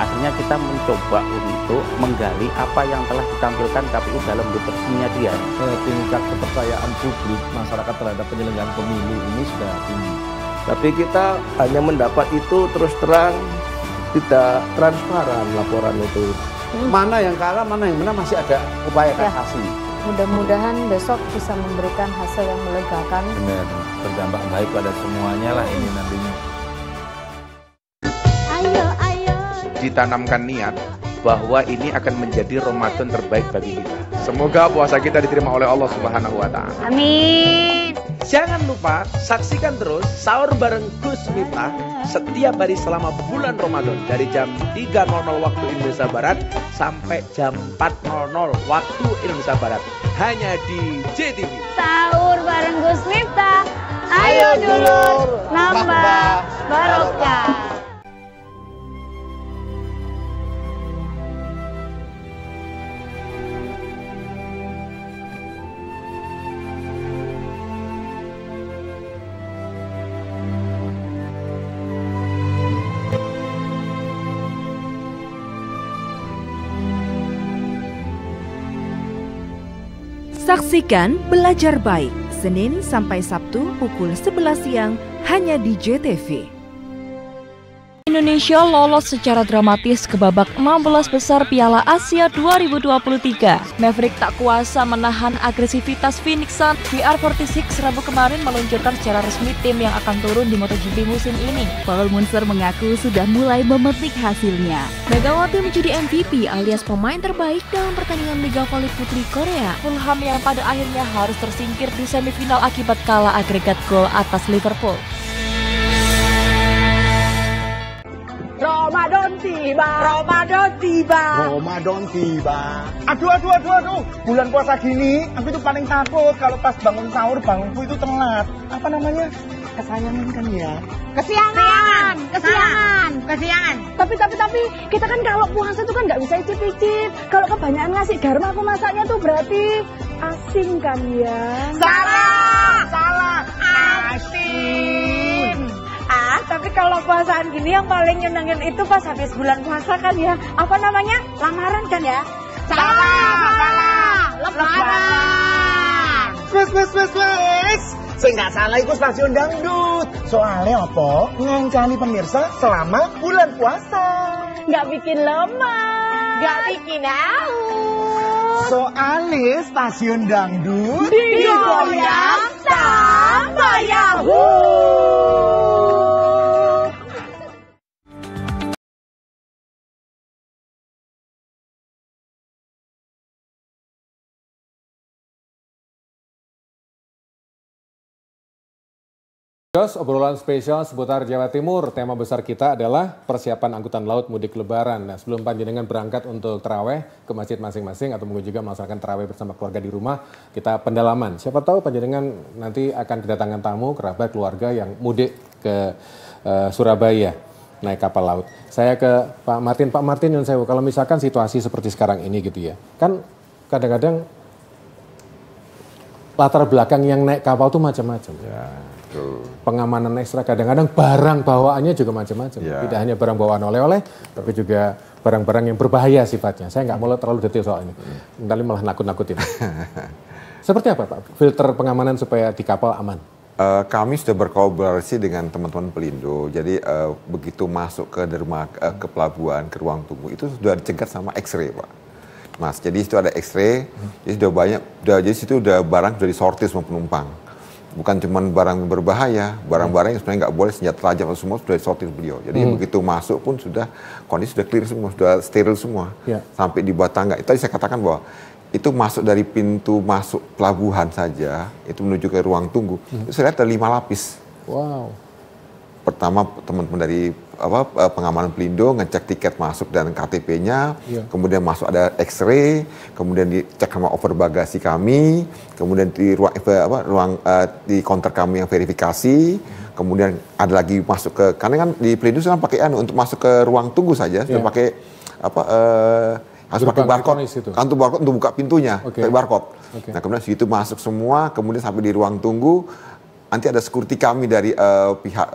Akhirnya kita mencoba untuk menggali apa yang telah ditampilkan KPU dalam literaturnya dia. Tingkat kepercayaan publik masyarakat terhadap penyelenggaraan pemilu ini sudah tinggi. Tapi kita hanya mendapat itu terus terang, tidak transparan laporan itu. Mana yang kalah, mana yang menang, masih ada upaya kasasi. Mudah-mudahan besok bisa memberikan hasil yang melegakan. Benar, berdampak baik pada semuanya lah ini nantinya. Ditanamkan niat bahwa ini akan menjadi Ramadan terbaik bagi kita. Semoga puasa kita diterima oleh Allah Subhanahu wa Ta'ala. Amin. Jangan lupa saksikan terus Sahur bareng Gus Miftah setiap hari selama bulan Ramadan dari jam 3.00 waktu Indonesia Barat sampai jam 4.00 waktu Indonesia Barat. Hanya di JTV. Sahur bareng Gus Miftah. Ayo dulur, nambah barokah. Saksikan Belajar Baik, Senin sampai Sabtu pukul 11 siang hanya di JTV. Indonesia lolos secara dramatis ke babak 16 besar Piala Asia 2023. Maverick tak kuasa menahan agresivitas Phoenix Suns. VR46 Rabu kemarin meluncurkan secara resmi tim yang akan turun di MotoGP musim ini. Paul Munster mengaku sudah mulai memetik hasilnya. Megawati menjadi MVP alias pemain terbaik dalam pertandingan Liga Voli Putri Korea. Fulham yang pada akhirnya harus tersingkir di semifinal akibat kalah agregat gol atas Liverpool. Ramadan tiba, Ramadan tiba, Ramadan tiba. Aduh. Bulan puasa gini, aku itu paling takut kalau pas bangun sahur bangunku itu telat. Apa namanya? Kesayangan kan ya? Kesiangan. Tapi kita kan kalau puasa itu kan nggak bisa icip-icip. Kalau kebanyakan ngasih garam aku masaknya tuh berarti asin kan ya? Salah. Asin. Tapi kalau puasaan gini yang paling nyenengin itu pas habis bulan puasa kan ya. Apa namanya? Lamaran kan ya? Salah. Lebaran. Wes. Saya nggak salah itu stasiun dangdut. Soalnya apa? Ngancani pemirsa selama bulan puasa. Nggak bikin lemah. Nggak bikin haus. Soalnya stasiun dangdut digoyang sama Yahoo. Jos, obrolan spesial seputar Jawa Timur. Tema besar kita adalah persiapan angkutan laut mudik lebaran. Nah, sebelum panjenengan berangkat untuk taraweh ke masjid masing-masing atau mungkin juga melaksanakan taraweh bersama keluarga di rumah, kita pendalaman. Siapa tahu panjenengan nanti akan kedatangan tamu, kerabat, keluarga yang mudik ke Surabaya. naik kapal laut. Saya ke Pak Martin. Pak Martin, yang saya, kalau misalkan situasi seperti sekarang ini gitu ya, kan kadang-kadang latar belakang yang naik kapal tuh macam-macam. Ya, pengamanan ekstra, kadang-kadang barang bawaannya juga macam-macam. Ya. Tidak hanya barang bawaan oleh-oleh, tapi juga barang-barang yang berbahaya sifatnya. Saya nggak mau terlalu detail soal ini. Nanti malah nakut-nakutin. Seperti apa Pak filter pengamanan supaya di kapal aman? Kami sudah berkolaborasi dengan teman-teman Pelindo. Jadi begitu masuk ke dermaga, ke pelabuhan, ke ruang tunggu itu sudah dicegat sama X-ray, Pak. Mas, jadi itu ada X-ray, jadi sudah banyak, jadi situ udah barang sudah disortir sama penumpang. Bukan cuma barang berbahaya, barang-barang yang sebenarnya nggak boleh, senjata tajam semua sudah disortir beliau. Jadi begitu masuk pun sudah kondisi sudah clear semua, sudah steril semua. Sampai di bawah tangga. Itu saya katakan bahwa itu masuk dari pintu masuk pelabuhan saja, itu menuju ke ruang tunggu. Itu saya lihat ada 5 lapis. Wow. Pertama teman-teman dari pengamanan Pelindo ngecek tiket masuk dan KTP-nya, kemudian masuk ada X-ray, kemudian dicek sama over bagasi kami, kemudian di ruang di counter kami yang verifikasi, kemudian ada lagi masuk ke, karena kan di Pelindo sekarang pakai untuk masuk ke ruang tunggu saja sudah pakai harus pakai barcode, kantu barcode untuk buka pintunya, pakai barcode. Nah kemudian situ masuk semua, kemudian sampai di ruang tunggu, nanti ada security kami dari pihak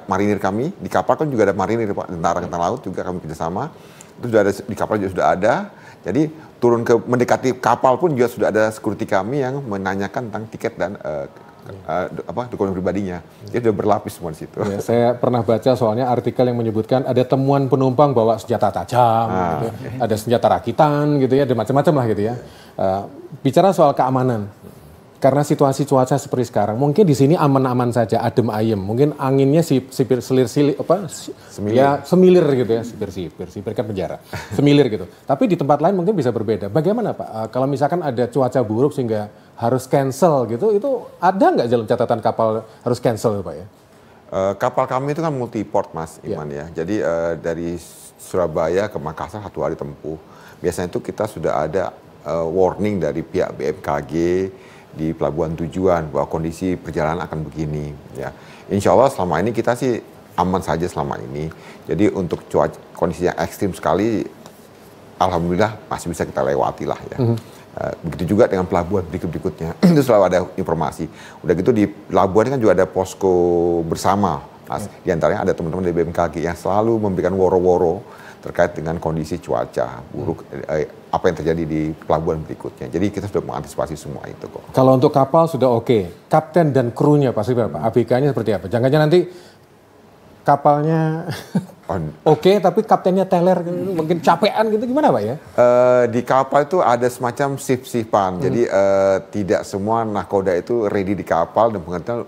marinir kami, di kapal kan juga ada marinir, Pak, tentara angkatan laut juga kami kerjasama, itu sudah ada, di kapal juga sudah ada, jadi turun ke mendekati kapal pun juga sudah ada security kami yang menanyakan tentang tiket dan dokumen pribadinya. Dia sudah berlapis semua di situ. Ya, saya pernah baca soalnya artikel yang menyebutkan ada temuan penumpang bawa senjata tajam, gitu, ada senjata rakitan, gitu ya, ada macam-macam lah gitu ya. Bicara soal keamanan, karena situasi cuaca seperti sekarang, mungkin di sini aman-aman saja, adem ayem. Mungkin anginnya semilir gitu ya, sipir kan penjara, semilir gitu. Tapi di tempat lain mungkin bisa berbeda. Bagaimana Pak? Kalau misalkan ada cuaca buruk sehingga harus cancel gitu, itu ada nggak dalam catatan kapal harus cancel Pak ya? Kapal kami itu kan multiport Mas Iman ya. Jadi dari Surabaya ke Makassar 1 hari tempuh. Biasanya itu kita sudah ada warning dari pihak BMKG di pelabuhan tujuan bahwa kondisi perjalanan akan begini ya. Insya Allah selama ini kita sih aman saja selama ini. Jadi untuk cuaca kondisi yang ekstrim sekali, alhamdulillah masih bisa kita lewati lah ya. Begitu juga dengan pelabuhan berikutnya itu selalu ada informasi. Udah gitu di pelabuhan kan juga ada posko bersama Mas. Di antaranya ada teman-teman dari BMKG yang selalu memberikan woro-woro terkait dengan kondisi cuaca buruk, apa yang terjadi di pelabuhan berikutnya. Jadi kita sudah mengantisipasi semua itu kok. Kalau untuk kapal sudah oke, kapten dan krunya pasti berapa? ABK-nya seperti apa? Jangan-jangan nanti kapalnya oke, tapi kaptennya teler, mungkin capean gitu, gimana Pak ya? Di kapal itu ada semacam shift-shiftan, jadi tidak semua nahkoda itu ready di kapal dan pengertian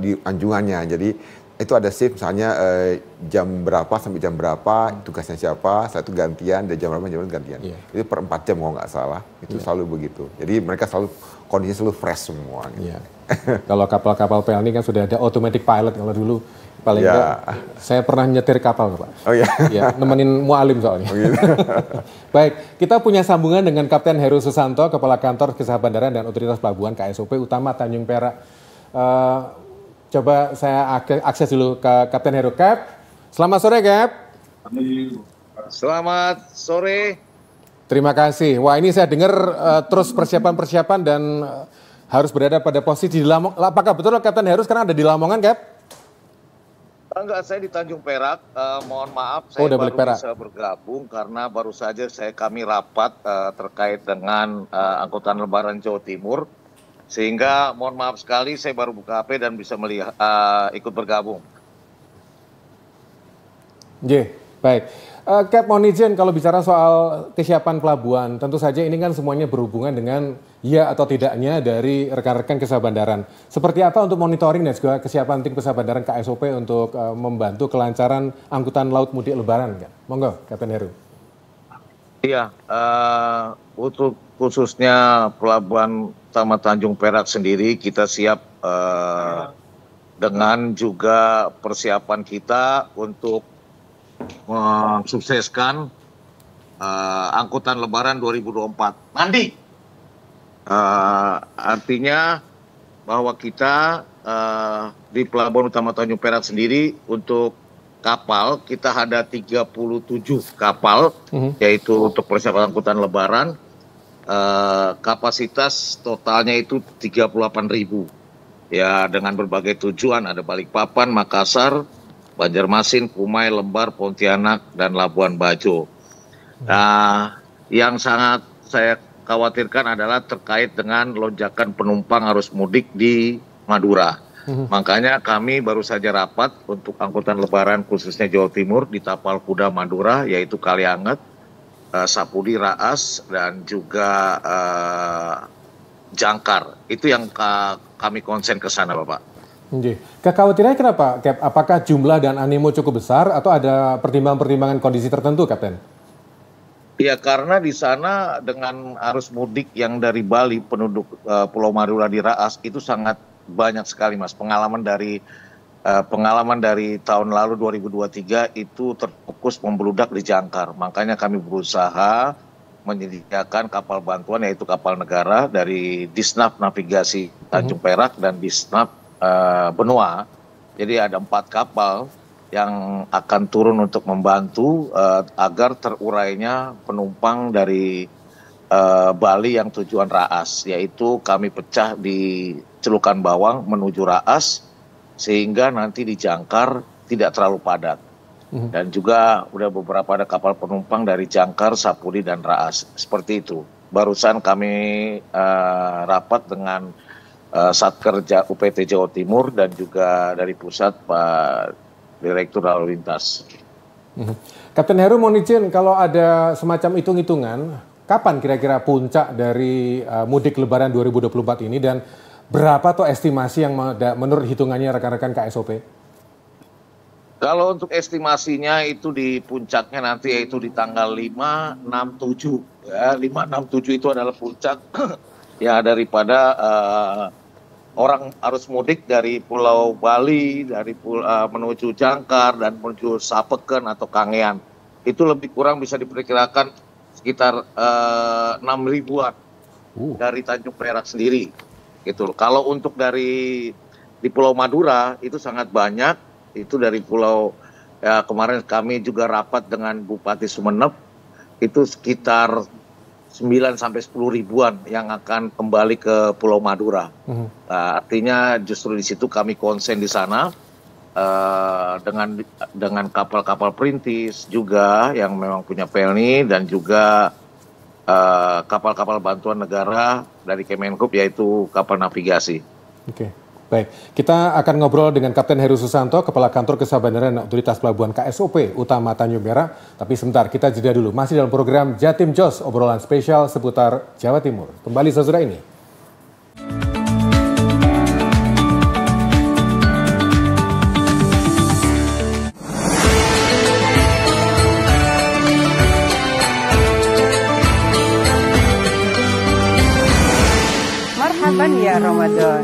di anjungannya. Jadi itu ada shift misalnya jam berapa sampai jam berapa, tugasnya siapa, setelah itu gantian, dan jam berapa gantian. Itu per 4 jam kalau nggak salah, itu selalu begitu. Jadi mereka selalu, kondisinya selalu fresh semua. Gitu. Kalau kapal-kapal PLN kan sudah ada automatic pilot, kalau dulu paling enggak, saya pernah nyetir kapal Pak. Oh iya? Ya, nemenin mualim soalnya. Baik, kita punya sambungan dengan Kapten Heru Susanto, Kepala Kantor Kesehatan Bandaran dan Otoritas Pelabuhan KSOP Utama Tanjung Perak. Coba saya akses dulu ke Kapten Heru. Cap, selamat sore Cap. Selamat sore. Terima kasih. Wah ini saya dengar terus persiapan-persiapan dan harus berada pada posisi di Lamongan. Apakah betul Kapten Heru sekarang ada di Lamongan, Cap? Enggak, saya di Tanjung Perak. Mohon maaf, saya baru bisa bergabung karena baru saja kami rapat terkait dengan angkutan Lebaran Jawa Timur. Sehingga mohon maaf sekali saya baru buka HP dan bisa melihat ikut bergabung. Baik. Cap, mohon izin kalau bicara soal kesiapan pelabuhan, tentu saja ini kan semuanya berhubungan dengan ya atau tidaknya dari rekan-rekan Kesehatan Bandaran. Seperti apa untuk monitoring dan juga kesiapan tim Kesehatan Bandaran KSOP untuk membantu kelancaran angkutan laut mudik Lebaran? Monggo, Kapten Heru. Iya, untuk khususnya Pelabuhan Utama Tanjung Perak sendiri kita siap dengan juga persiapan kita untuk mensukseskan angkutan Lebaran 2024. Nanti artinya bahwa kita di Pelabuhan Utama Tanjung Perak sendiri untuk kapal, kita ada 37 kapal, yaitu untuk persiapan angkutan lebaran. Kapasitas totalnya itu 38.000. Ya, dengan berbagai tujuan, ada Balikpapan, Makassar, Banjarmasin, Kumai, Lembar, Pontianak, dan Labuan Bajo. Nah, yang sangat saya khawatirkan adalah terkait dengan lonjakan penumpang arus mudik di Madura. Makanya kami baru saja rapat untuk angkutan lebaran khususnya Jawa Timur di Tapal Kuda Madura, yaitu Kalianget, Sapudi, Raas, dan juga Jangkar. Itu yang kami konsen ke sana, Bapak. Kekhawatirannya kenapa, Cap? Apakah jumlah dan animo cukup besar atau ada pertimbangan-pertimbangan kondisi tertentu, Kapten? Ya, karena di sana dengan arus mudik yang dari Bali, penduduk Pulau Madura di Raas itu sangat banyak sekali, Mas. Pengalaman dari tahun lalu 2023 itu terfokus membludak di Jangkar. Makanya kami berusaha menyediakan kapal bantuan, yaitu kapal negara dari Disnaf Navigasi Tanjung Perak dan Disnaf Benua. Jadi ada 4 kapal yang akan turun untuk membantu agar terurainya penumpang dari Bali yang tujuan Raas, yaitu kami pecah di Celukan Bawang menuju Raas, sehingga nanti di Jangkar tidak terlalu padat. Dan juga udah beberapa ada kapal penumpang dari Jangkar, Sapudi, dan Raas. Seperti itu. Barusan kami rapat dengan Satkerja UPT Jawa Timur dan juga dari pusat Pak Direktur Lalu Lintas. Kapten Heru, mohon izin kalau ada semacam hitung-hitungan, kapan kira-kira puncak dari mudik Lebaran 2024 ini dan berapa tuh estimasi yang menurut hitungannya rekan-rekan KSOP? Kalau untuk estimasinya itu di puncaknya nanti yaitu di tanggal 5, 6, 7. Ya, 5, 6, 7 itu adalah puncak ya daripada orang arus mudik dari Pulau Bali, dari menuju Jangkar dan menuju Sapeken atau Kangean. Itu lebih kurang bisa diperkirakan sekitar 6.000-an dari Tanjung Perak sendiri. Gitu. Kalau untuk di Pulau Madura itu sangat banyak, itu dari pulau, ya kemarin kami juga rapat dengan Bupati Sumeneb, itu sekitar 9 sampai 10 ribuan yang akan kembali ke Pulau Madura. Nah, artinya justru di situ kami konsen di sana dengan kapal-kapal perintis juga yang memang punya pelni dan juga kapal-kapal bantuan negara dari Kemenhub, yaitu kapal navigasi. Oke, baik. Kita akan ngobrol dengan Kapten Heru Susanto, Kepala Kantor Kesabaran Otoritas Pelabuhan KSOP Utama Tanjung Perak. Tapi sebentar, kita jeda dulu. Masih dalam program Jatim Jos, obrolan spesial seputar Jawa Timur. Kembali sesudah ini. Ya Ramadan.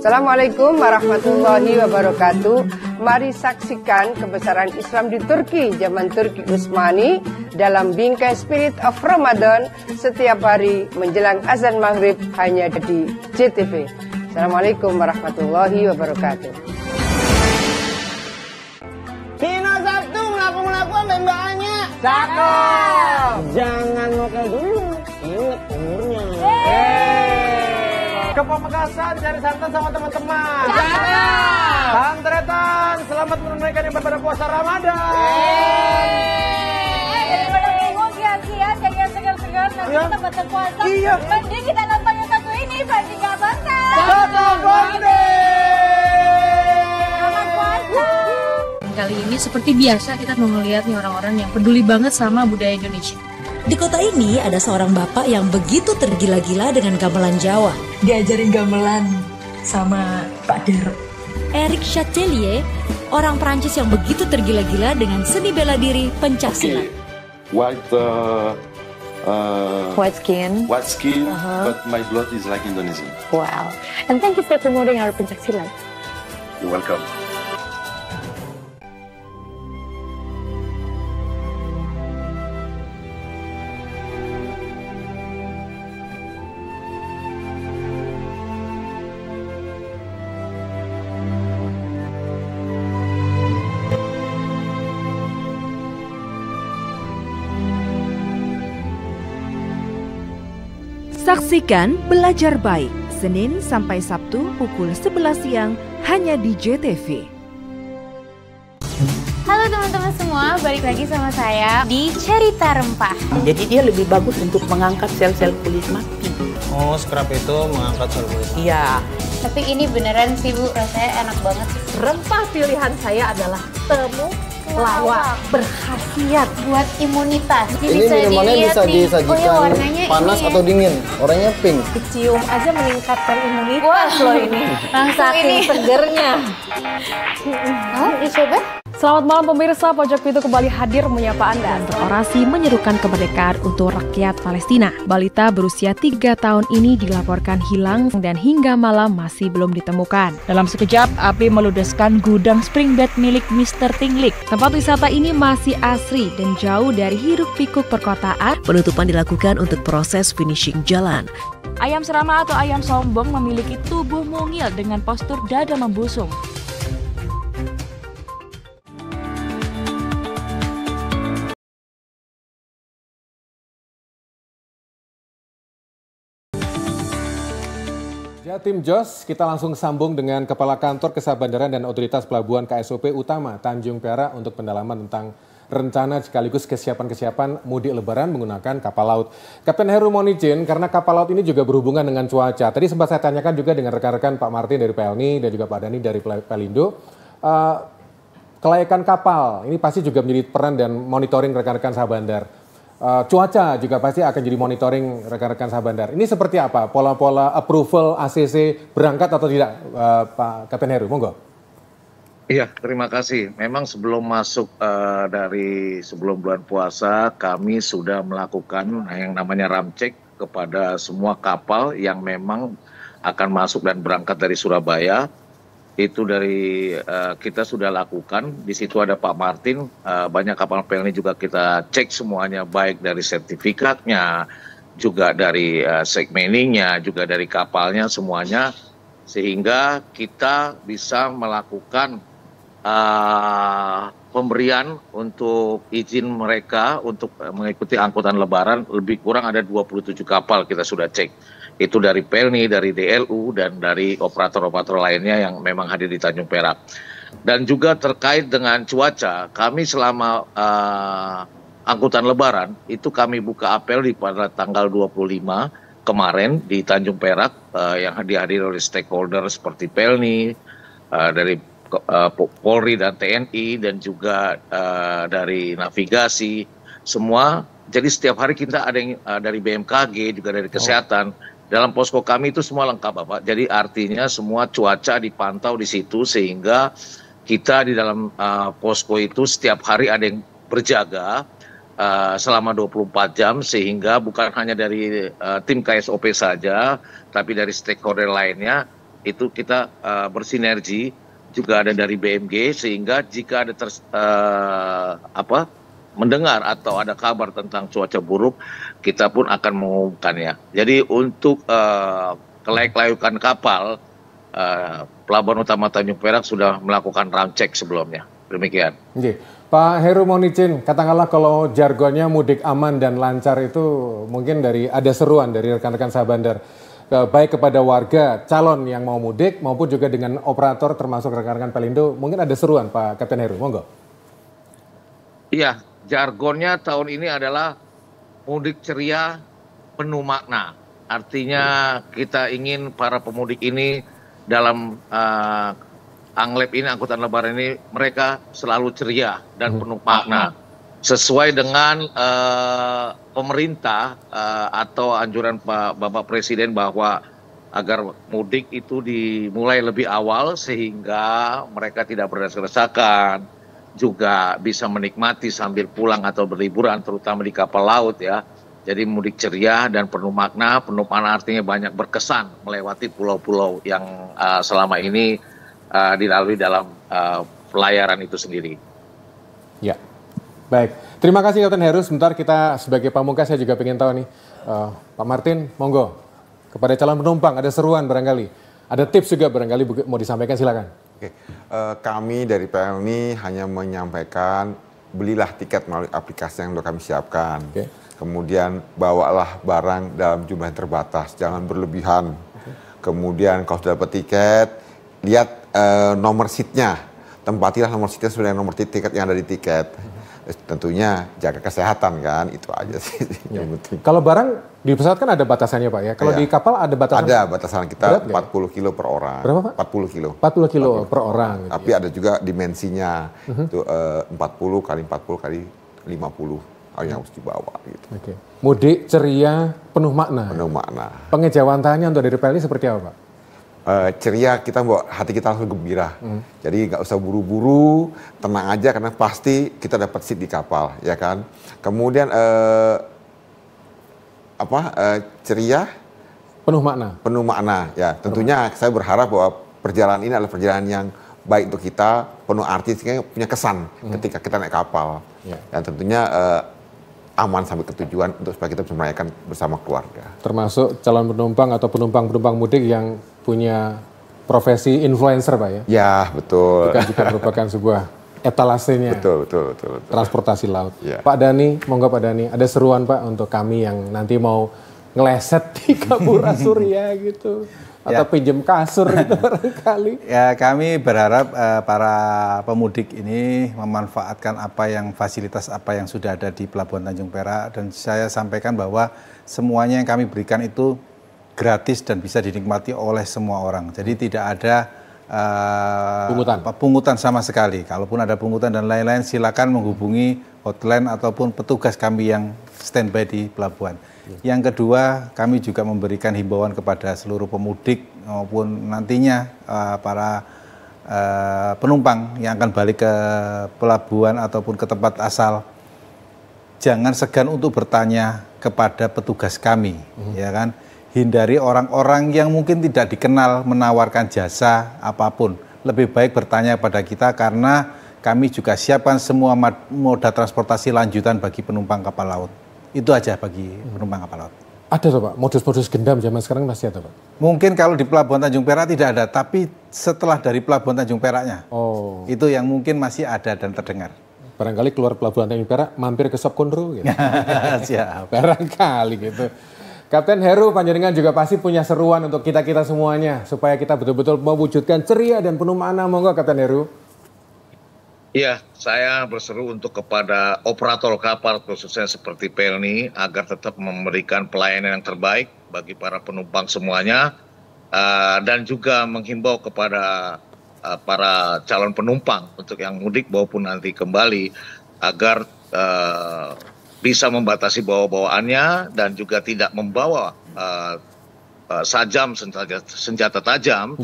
Assalamualaikum warahmatullahi wabarakatuh. Mari saksikan kebesaran Islam di Turki zaman Turki Utsmani dalam bingkai Spirit of Ramadan setiap hari menjelang azan maghrib hanya di JTV. Assalamualaikum warahmatullahi wabarakatuh. Pino Sabtu melaku-melaku sampai mbaknya. Cakep. Jangan mokel dulu, ingat umurnya. Ke Pamekasan cari santan sama teman-teman. Santretan, selamat menunaikan ibadah puasa Ramadan. Daripada bingung kian-kian, jangan segar-segar nanti kita batal puasa. Iya. Mending kita nonton yang satu ini, Bandingga Bangsa. Satu Selamat puasa. Kali ini seperti biasa kita mau ngeliat nih orang-orang yang peduli banget sama budaya Indonesia. Di kota ini ada seorang bapak yang begitu tergila-gila dengan gamelan Jawa. Diajarin gamelan sama Pak Dero. Eric Chatelier, orang Perancis yang begitu tergila-gila dengan seni bela diri pencak silat. White skin, but my blood is like Indonesian. Wow. And thank you for promoting our pencak silat. You're welcome. Saksikan Belajar Baik, Senin sampai Sabtu pukul 11 siang hanya di JTV. Halo teman-teman semua, balik lagi sama saya di Cerita Rempah. Jadi dia lebih bagus untuk mengangkat sel-sel kulit mati. Oh, scrub itu mengangkat sel kulit? Iya. Tapi ini beneran sih Bu, rasanya enak banget. Rempah pilihan saya adalah temu lawak berkhasiat buat imunitas. Ini minumannya bisa disajikan panas atau dingin, warnanya pink. Dicium aja meningkatkan imunitas loh ini. Saking segernya. Mau dicoba? Selamat malam pemirsa, Pojok Pintu kembali hadir menyapa Anda. Berorasi menyerukan kemerdekaan untuk rakyat Palestina. Balita berusia 3 tahun ini dilaporkan hilang dan hingga malam masih belum ditemukan. Dalam sekejap, api meludeskan gudang spring bed milik Mr. Tinglik. Tempat wisata ini masih asri dan jauh dari hiruk-pikuk perkotaan. Penutupan dilakukan untuk proses finishing jalan. Ayam serama atau ayam sombong memiliki tubuh mungil dengan postur dada membusung. Jatim Jos, kita langsung sambung dengan Kepala Kantor Kesabandaran dan Otoritas Pelabuhan KSOP Utama Tanjung Perak untuk pendalaman tentang rencana sekaligus kesiapan mudik lebaran menggunakan kapal laut. Kapten Heru mohon izin, karena kapal laut ini juga berhubungan dengan cuaca. Tadi sempat saya tanyakan juga dengan rekan-rekan Pak Martin dari PLNI dan juga Pak Dhani dari Pelindo. Kelayakan kapal, ini pasti juga menjadi peran dan monitoring rekan-rekan Sabandar. Cuaca juga pasti akan jadi monitoring rekan-rekan Sabandar. Ini seperti apa? Pola-pola approval ACC berangkat atau tidak, Pak Kapten Heru? Monggo. Iya, terima kasih. Memang sebelum masuk dari sebelum bulan puasa, kami sudah melakukan yang namanya ramcek kepada semua kapal yang memang akan masuk dan berangkat dari Surabaya. Itu dari kita sudah lakukan. Di situ ada Pak Martin, banyak kapal PLNI juga kita cek semuanya, baik dari sertifikatnya, juga dari segmentingnya, juga dari kapalnya semuanya, sehingga kita bisa melakukan pemberian untuk izin mereka untuk mengikuti angkutan lebaran. Lebih kurang ada 27 kapal kita sudah cek. Itu dari PLNI, dari DLU, dan dari operator-operator lainnya yang memang hadir di Tanjung Perak. Dan juga terkait dengan cuaca, kami selama angkutan lebaran, itu kami buka apel pada tanggal 25 kemarin di Tanjung Perak, yang dihadiri oleh stakeholder seperti PLNI, dari Polri dan TNI, dan juga dari navigasi, semua. Jadi setiap hari kita ada yang dari BMKG, juga dari kesehatan. Dalam posko kami itu semua lengkap, Bapak. Jadi artinya semua cuaca dipantau di situ, sehingga kita di dalam posko itu setiap hari ada yang berjaga selama 24 jam, sehingga bukan hanya dari tim KSOP saja, tapi dari stakeholder lainnya, itu kita bersinergi, juga ada dari BMG, sehingga jika ada mendengar atau ada kabar tentang cuaca buruk, kita pun akan mengumumkannya. Jadi untuk kelayak-layukan kapal, Pelabuhan Utama Tanjung Perak sudah melakukan ramcek sebelumnya. Demikian. Oke. Pak Heru mohon izin, katakanlah kalau jargonnya mudik aman dan lancar itu mungkin ada seruan dari rekan-rekan Sabandar, baik kepada warga calon yang mau mudik maupun juga dengan operator termasuk rekan-rekan Pelindo, mungkin ada seruan Pak Kapten Heru, monggo. Iya, jargonnya tahun ini adalah mudik ceria penuh makna. Artinya kita ingin para pemudik ini dalam Anglep ini, angkutan lebaran ini, mereka selalu ceria dan penuh makna. Sesuai dengan pemerintah atau anjuran Bapak Presiden bahwa agar mudik itu dimulai lebih awal sehingga mereka tidak berdesak-desakan, juga bisa menikmati sambil pulang atau berliburan, terutama di kapal laut ya. Jadi mudik ceria dan penuh makna artinya banyak berkesan melewati pulau-pulau yang selama ini dilalui dalam pelayaran itu sendiri. Ya, baik. Terima kasih Kapten Heru. Sebentar kita sebagai pamungkas saya juga ingin tahu nih, Pak Martin, monggo. Kepada calon penumpang ada seruan barangkali, ada tips juga barangkali mau disampaikan, silakan. Oke, kami dari PLNI hanya menyampaikan belilah tiket melalui aplikasi yang sudah kami siapkan. Kemudian bawalah barang dalam jumlah yang terbatas, jangan berlebihan. Kemudian kalau sudah dapat tiket, lihat nomor seatnya, tempatilah nomor seatnya sesuai dengan nomor tiket yang ada di tiket. Tentunya jaga kesehatan kan, itu aja sih yang penting. Kalau barang di pesawat kan ada batasannya Pak ya? Kalau di kapal ada batasan? Ada batasan kita 40 kilo per orang. Berapa Pak? 40 kilo. 40 kilo per orang. Gitu. Tapi ada juga dimensinya, itu 40 kali 40 kali 50 yang harus dibawa gitu. Mudik ceria, penuh makna. Penuh makna. Pengejawantahannya untuk dari PLN seperti apa Pak? Ceria, kita buat hati kita langsung gembira. Jadi nggak usah buru-buru, tenang aja karena pasti kita dapat seat di kapal, ya kan. Kemudian ceria, penuh makna. Penuh makna, ya. Tentunya saya berharap bahwa perjalanan ini adalah perjalanan yang baik untuk kita, penuh arti, sehingga punya kesan ketika kita naik kapal. Dan tentunya aman sampai ke tujuan untuk supaya kita bisa merayakan bersama keluarga. Termasuk calon penumpang atau penumpang mudik yang punya profesi influencer Pak ya? Ya, betul. Itu juga merupakan sebuah etalasenya. Betul. Transportasi laut. Pak Dhani, monggo Pak Dhani, ada seruan Pak untuk kami yang nanti mau ngeleset di Gapura Surya gitu. Atau pinjam kasur gitu barangkali. Ya, kami berharap para pemudik ini memanfaatkan fasilitas apa yang sudah ada di Pelabuhan Tanjung Perak, dan saya sampaikan bahwa semuanya yang kami berikan itu gratis dan bisa dinikmati oleh semua orang. Jadi tidak ada pungutan sama sekali. Kalaupun ada pungutan dan lain-lain, silakan menghubungi hotline ataupun petugas kami yang standby di pelabuhan. Yang kedua, kami juga memberikan himbauan kepada seluruh pemudik maupun nantinya para penumpang yang akan balik ke pelabuhan ataupun ke tempat asal. Jangan segan untuk bertanya kepada petugas kami, ya kan? Hindari orang-orang yang mungkin tidak dikenal menawarkan jasa apapun. Lebih baik bertanya pada kita karena kami juga siapkan semua moda transportasi lanjutan bagi penumpang kapal laut. Itu aja bagi penumpang kapal laut. Ada Pak, modus-modus gendam zaman sekarang masih ada Pak? Mungkin kalau di Pelabuhan Tanjung Perak tidak ada, tapi setelah dari Pelabuhan Tanjung Peraknya, itu yang mungkin masih ada dan terdengar. Barangkali keluar Pelabuhan Tanjung Perak, mampir ke Sop Kondro gitu. Siap. Barangkali gitu. Kapten Heru, panjenengan juga pasti punya seruan untuk kita-kita semuanya supaya kita betul-betul mewujudkan ceria dan penuh makna. Monggo Kapten Heru. Iya, saya berseru untuk kepada operator kapal khususnya seperti Pelni agar tetap memberikan pelayanan yang terbaik bagi para penumpang semuanya, dan juga menghimbau kepada para calon penumpang untuk yang mudik maupun nanti kembali agar bisa membatasi bawa-bawaannya dan juga tidak membawa senjata tajam.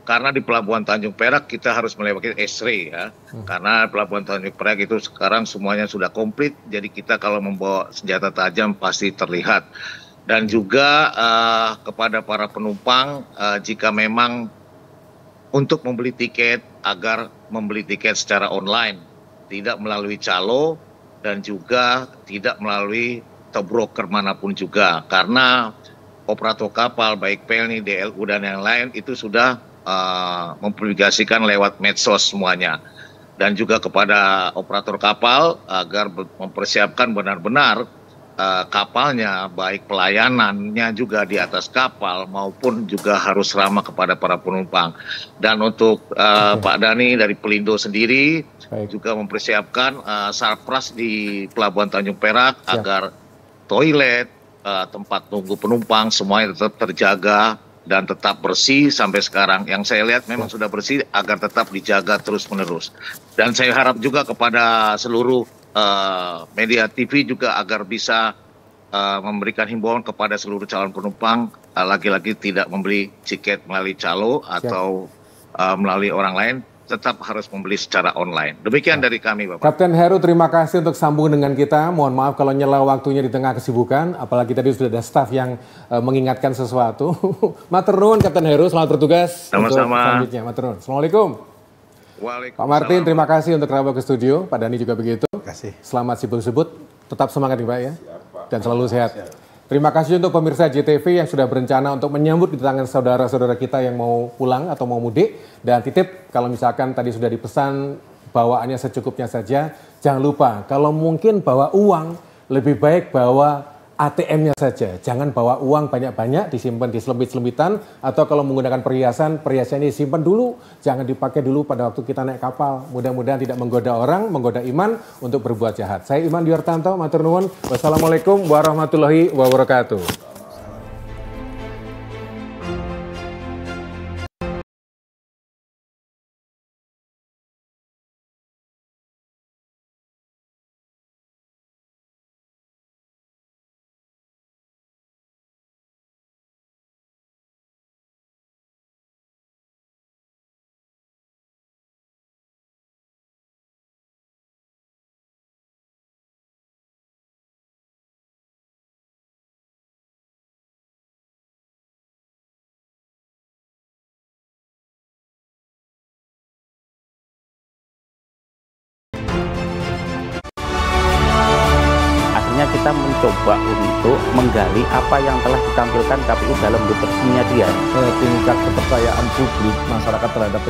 Karena di Pelabuhan Tanjung Perak kita harus melewati X-ray ya. Karena Pelabuhan Tanjung Perak itu sekarang semuanya sudah komplit, jadi kita kalau membawa senjata tajam pasti terlihat. Dan juga kepada para penumpang, jika memang untuk membeli tiket, agar membeli tiket secara online, tidak melalui calo dan juga tidak melalui broker manapun juga. Karena operator kapal baik Pelni, DLU dan yang lain itu sudah mempublikasikan lewat medsos semuanya. Dan juga kepada operator kapal agar mempersiapkan benar-benar kapalnya, baik pelayanannya juga di atas kapal maupun juga harus ramah kepada para penumpang. Dan untuk Pak Dhani dari Pelindo sendiri juga mempersiapkan sarpras di Pelabuhan Tanjung Perak agar toilet, tempat tunggu penumpang semuanya tetap terjaga dan tetap bersih sampai sekarang. Yang saya lihat memang sudah bersih, agar tetap dijaga terus-menerus. Dan saya harap juga kepada seluruh media TV juga agar bisa memberikan himbauan kepada seluruh calon penumpang, lagi-lagi tidak membeli tiket melalui calo atau melalui orang lain, tetap harus membeli secara online. Demikian dari kami, Bapak. Kapten Heru, terima kasih untuk sambung dengan kita. Mohon maaf kalau nyela waktunya di tengah kesibukan, apalagi tadi sudah ada staf yang mengingatkan sesuatu. Matur nuwun Kapten Heru, selamat bertugas. Sama-sama. Selanjutnya, matur nuwun. Assalamualaikum. Waalaikumsalam. Pak Martin, terima kasih untuk kerabat ke studio. Pak Dhani juga begitu. Terima kasih. Selamat sibuk-sibuk, tetap semangat nih Pak ya. Dan selalu sehat. Terima kasih untuk pemirsa JTV yang sudah berencana untuk menyambut di tangan saudara-saudara kita yang mau pulang atau mau mudik. Dan titip, kalau misalkan tadi sudah dipesan bawaannya secukupnya saja. Jangan lupa, kalau mungkin bawa uang, lebih baik bawa ATM-nya saja. Jangan bawa uang banyak-banyak, disimpan di selembit-selembitan, atau kalau menggunakan perhiasan, perhiasannya disimpan dulu, jangan dipakai dulu pada waktu kita naik kapal. Mudah-mudahan tidak menggoda orang, menggoda iman untuk berbuat jahat. Saya Iman Diartanto, matur nuwun. Wassalamualaikum warahmatullahi wabarakatuh. Kita mencoba untuk menggali apa yang telah ditampilkan KPU dalam bentuk resminya dia. Tingkat kepercayaan publik masyarakat terhadap